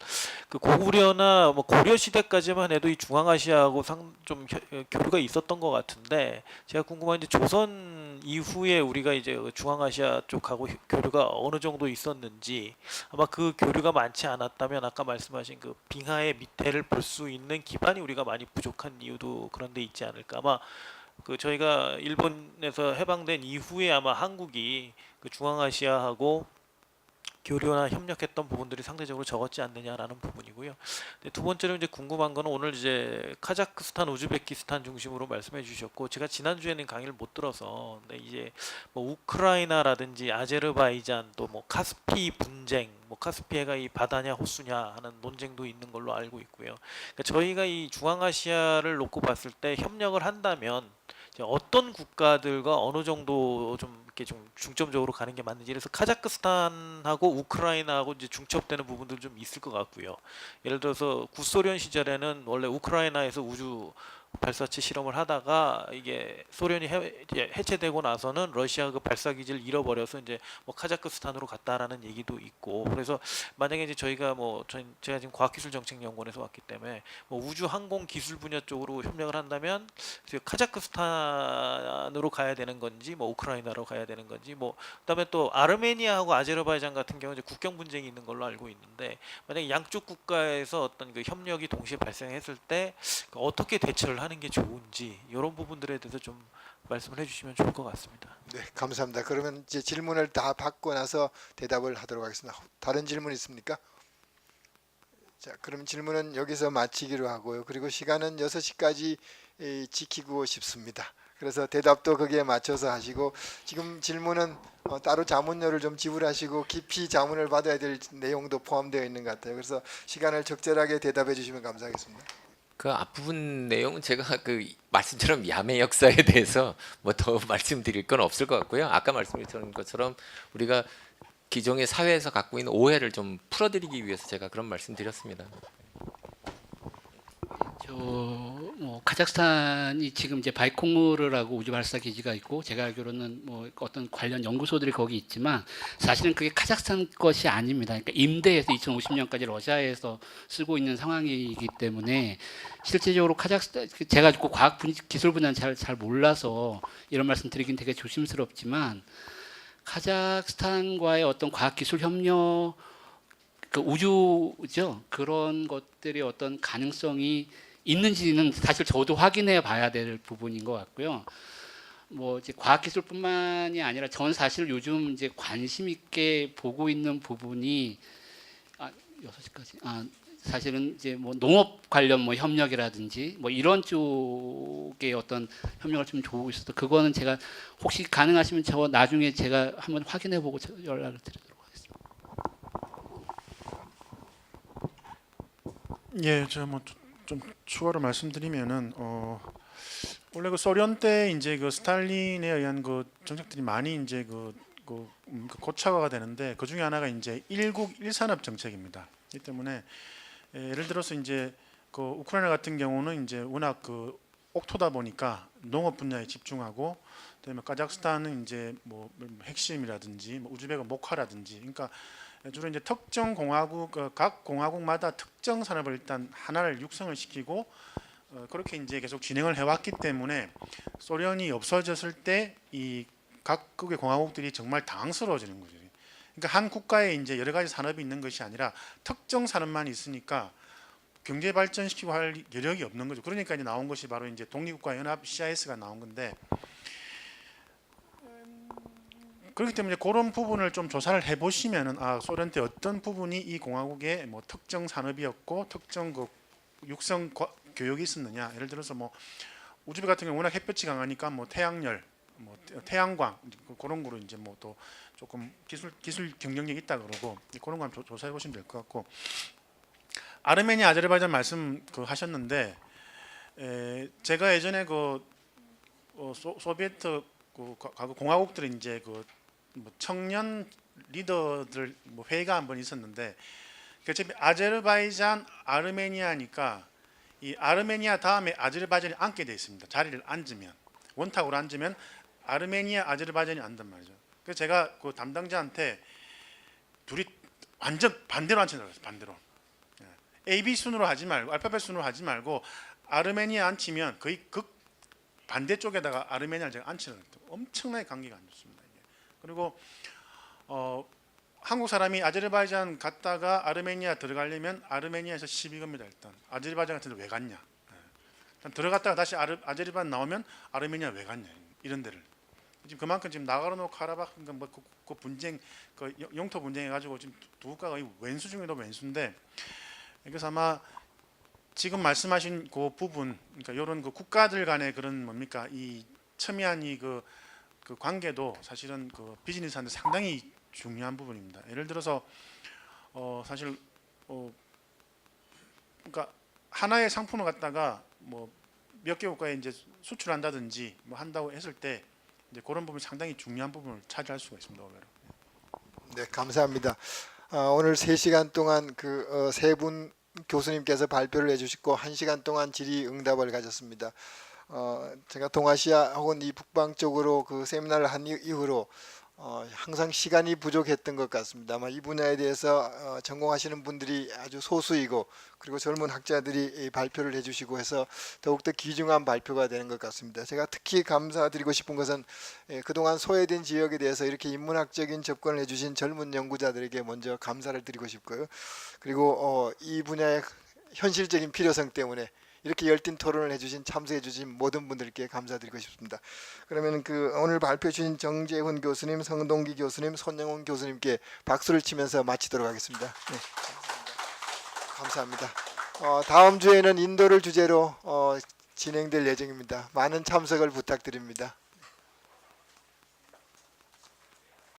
그 고구려나 뭐 고려 시대까지만 해도 이 중앙아시아하고 좀 교류가 있었던 것 같은데 제가 궁금한 이제 조선 이후에 우리가 이제 중앙아시아 쪽하고 교류가 어느 정도 있었는지 아마 그 교류가 많지 않았다면 아까 말씀하신 그 빙하의 밑에를 볼 수 있는 기반이 우리가 많이 부족한 이유도 그런 데 있지 않을까. 아마 그 저희가 일본에서 해방된 이후에 아마 한국이 그 중앙아시아하고 교류나 협력했던 부분들이 상대적으로 적었지 않느냐라는 부분이고요. 두 번째로 이제 궁금한 거는 오늘 이제 카자흐스탄, 우즈베키스탄 중심으로 말씀해 주셨고 제가 지난주에는 강의를 못 들어서 근데 이제 뭐 우크라이나라든지 아제르바이잔 또 뭐 카스피 분쟁, 뭐 카스피해가 이 바다냐 호수냐 하는 논쟁도 있는 걸로 알고 있고요. 그러니까 저희가 이 중앙아시아를 놓고 봤을 때 협력을 한다면 어떤 국가들과 어느 정도 좀 이렇게 좀 중점적으로 가는 게 맞는지 그래서 카자흐스탄하고 우크라이나하고 이제 중첩되는 부분도 좀 있을 것 같고요. 예를 들어서 구소련 시절에는 원래 우크라이나에서 우주 발사체 실험을 하다가 이게 소련이 해체되고 나서는 러시아가 그 발사 기지를 잃어버려서 이제 뭐 카자흐스탄으로 갔다라는 얘기도 있고 그래서 만약에 이제 저희가 뭐 제가 지금 과학기술정책연구원에서 왔기 때문에 뭐 우주 항공 기술 분야 쪽으로 협력을 한다면 카자흐스탄으로 가야 되는 건지 뭐 우크라이나로 가야 되는 건지 뭐 그다음에 또 아르메니아하고 아제르바이잔 같은 경우 이제 국경 분쟁이 있는 걸로 알고 있는데 만약에 양쪽 국가에서 어떤 그 협력이 동시에 발생했을 때 어떻게 대처를 하는 게 좋은지 이런 부분들에 대해서 좀 말씀을 해주시면 좋을 것 같습니다. 네, 감사합니다. 그러면 이제 질문을 다 받고 나서 대답을 하도록 하겠습니다. 다른 질문 있습니까? 자, 그럼 질문은 여기서 마치기로 하고요. 그리고 시간은 6시까지 지키고 싶습니다. 그래서 대답도 거기에 맞춰서 하시고 지금 질문은 따로 자문료를 좀 지불하시고 깊이 자문을 받아야 될 내용도 포함되어 있는 것 같아요. 그래서 시간을 적절하게 대답해 주시면 감사하겠습니다. 그 앞부분 내용은 제가 그 말씀처럼 야매 역사에 대해서 뭐 더 말씀드릴 건 없을 것 같고요. 아까 말씀드린 것처럼 우리가 기존의 사회에서 갖고 있는 오해를 좀 풀어드리기 위해서 제가 그런 말씀드렸습니다. 뭐 카자흐스탄이 지금 이제 바이콩우르라고 우주 발사 기지가 있고 제가 알기로는 뭐 어떤 관련 연구소들이 거기 있지만 사실은 그게 카자흐스탄 것이 아닙니다. 그러니까 임대해서 2050년까지 러시아에서 쓰고 있는 상황이기 때문에 실제적으로 카자흐스탄 제가 그 과학 기술 분야는 잘 몰라서 이런 말씀 드리긴 되게 조심스럽지만 카자흐스탄과의 어떤 과학 기술 협력 그 우주죠 그런 것들이 어떤 가능성이 있는지는 사실 저도 확인해 봐야 될 부분인 것 같고요. 뭐 이제 과학기술뿐만이 아니라 전 사실 요즘 이제 관심 있게 보고 있는 부분이 6시까지 사실은 이제 뭐 농업 관련 뭐 협력이라든지 뭐 이런 쪽의 어떤 협력을 좀 보고 있어서 그거는 제가 혹시 가능하시면 저 나중에 제가 한번 확인해 보고 연락을 드리도록 하겠습니다. 예, 저 뭐 좀 추가로 말씀드리면은 원래 그 소련 때 이제 그 스탈린에 의한 그 정책들이 많이 이제 그 고착화가 되는데 그 중에 하나가 이제 일국 일산업 정책입니다. 이 때문에 예를 들어서 이제 그 우크라이나 같은 경우는 이제 워낙 그 옥토다 보니까 농업 분야에 집중하고 그다음에 카자흐스탄은 이제 뭐 핵심이라든지 뭐 우즈벡은 목화라든지 그러니까 주로 이제 특정 공화국 각 공화국마다 특정 산업을 일단 하나를 육성을 시키고 그렇게 이제 계속 진행을 해왔기 때문에 소련이 없어졌을 때 이 각국의 공화국들이 정말 당황스러워지는 거죠. 그러니까 한 국가에 이제 여러 가지 산업이 있는 것이 아니라 특정 산업만 있으니까 경제 발전시키고 할 여력이 없는 거죠. 그러니까 이제 나온 것이 바로 이제 독립국가 연합 CIS가 나온 건데. 그렇기 때문에 그런 부분을 좀 조사를 해보시면은 소련 때 어떤 부분이 이 공화국의 뭐 특정 산업이었고 특정 그 육성 교육이 있었느냐. 예를 들어서 뭐 우즈벡 같은 경우 워낙 햇볕이 강하니까 뭐 태양열, 뭐 태양광 그런 거로 이제 뭐 또 조금 기술 경쟁력이 있다 그러고 그런 거 한번 조사해 보시면 될 것 같고 아르메니아, 아제르바이잔 말씀 하셨는데 제가 예전에 소비에트 과거 공화국들이 이제 뭐 청년 리더들 뭐 회의가 한 번 있었는데 어차피 아제르바이잔, 아르메니아니까 이 아르메니아 다음에 아제르바이잔이 앉게 돼 있습니다. 자리를 앉으면 원탁으로 앉으면 아르메니아, 아제르바이잔이 앉단 말이죠. 그래서 제가 그 담당자한테 둘이 완전 반대로 앉힌다고 했어요. 반대로. AB 순으로 하지 말고 알파벳 순으로 하지 말고 아르메니아 앉히면 거의 극 반대쪽에다가 아르메니아를 제가 앉히는 엄청나게 관계가 안 좋습니다. 이게. 그리고 한국 사람이 아제르바이잔 갔다가 아르메니아 들어가려면 아르메니아에서 시비 겁니다. 일단 아제르바이잔 같은 데 왜 갔냐. 일단 들어갔다가 다시 아제르바이잔 나오면 아르메니아 왜 갔냐. 이런 데를. 지금 그만큼 지금 나가르노 카라바흐 그 분쟁 그 영토 분쟁해 가지고 지금 두 국가가 왼수 중에도 왼수인데 그래서 아마 지금 말씀하신 그 부분, 그러니까 이런 그 국가들 간의 그런 뭡니까 이 첨예한 그 관계도 사실은 그 비즈니스한테 상당히 중요한 부분입니다. 예를 들어서 사실 그러니까 하나의 상품을 갖다가 뭐 몇 개 국가에 이제 수출한다든지 뭐 한다고 했을 때 이제 그런 부분이 상당히 중요한 부분을 차지할 수가 있습니다. 오히려. 네, 감사합니다. 오늘 3시간 동안 그 세 분 교수님께서 발표를 해주시고 1시간 동안 질의응답을 가졌습니다. 제가 동아시아 혹은 이 북방 쪽으로 그 세미나를 한 이후로 항상 시간이 부족했던 것 같습니다. 아마 이 분야에 대해서 전공하시는 분들이 아주 소수이고 그리고 젊은 학자들이 발표를 해주시고 해서 더욱더 귀중한 발표가 되는 것 같습니다. 제가 특히 감사드리고 싶은 것은 그동안 소외된 지역에 대해서 이렇게 인문학적인 접근을 해주신 젊은 연구자들에게 먼저 감사를 드리고 싶고요. 그리고 이 분야의 현실적인 필요성 때문에 이렇게 열띤 토론을 해주신 참석해주신 모든 분들께 감사드리고 싶습니다. 그러면 오늘 발표해 주신 정재훈 교수님, 성동기 교수님, 손영훈 교수님께 박수를 치면서 마치도록 하겠습니다. 네, 감사합니다. 다음 주에는 인도를 주제로 진행될 예정입니다. 많은 참석을 부탁드립니다.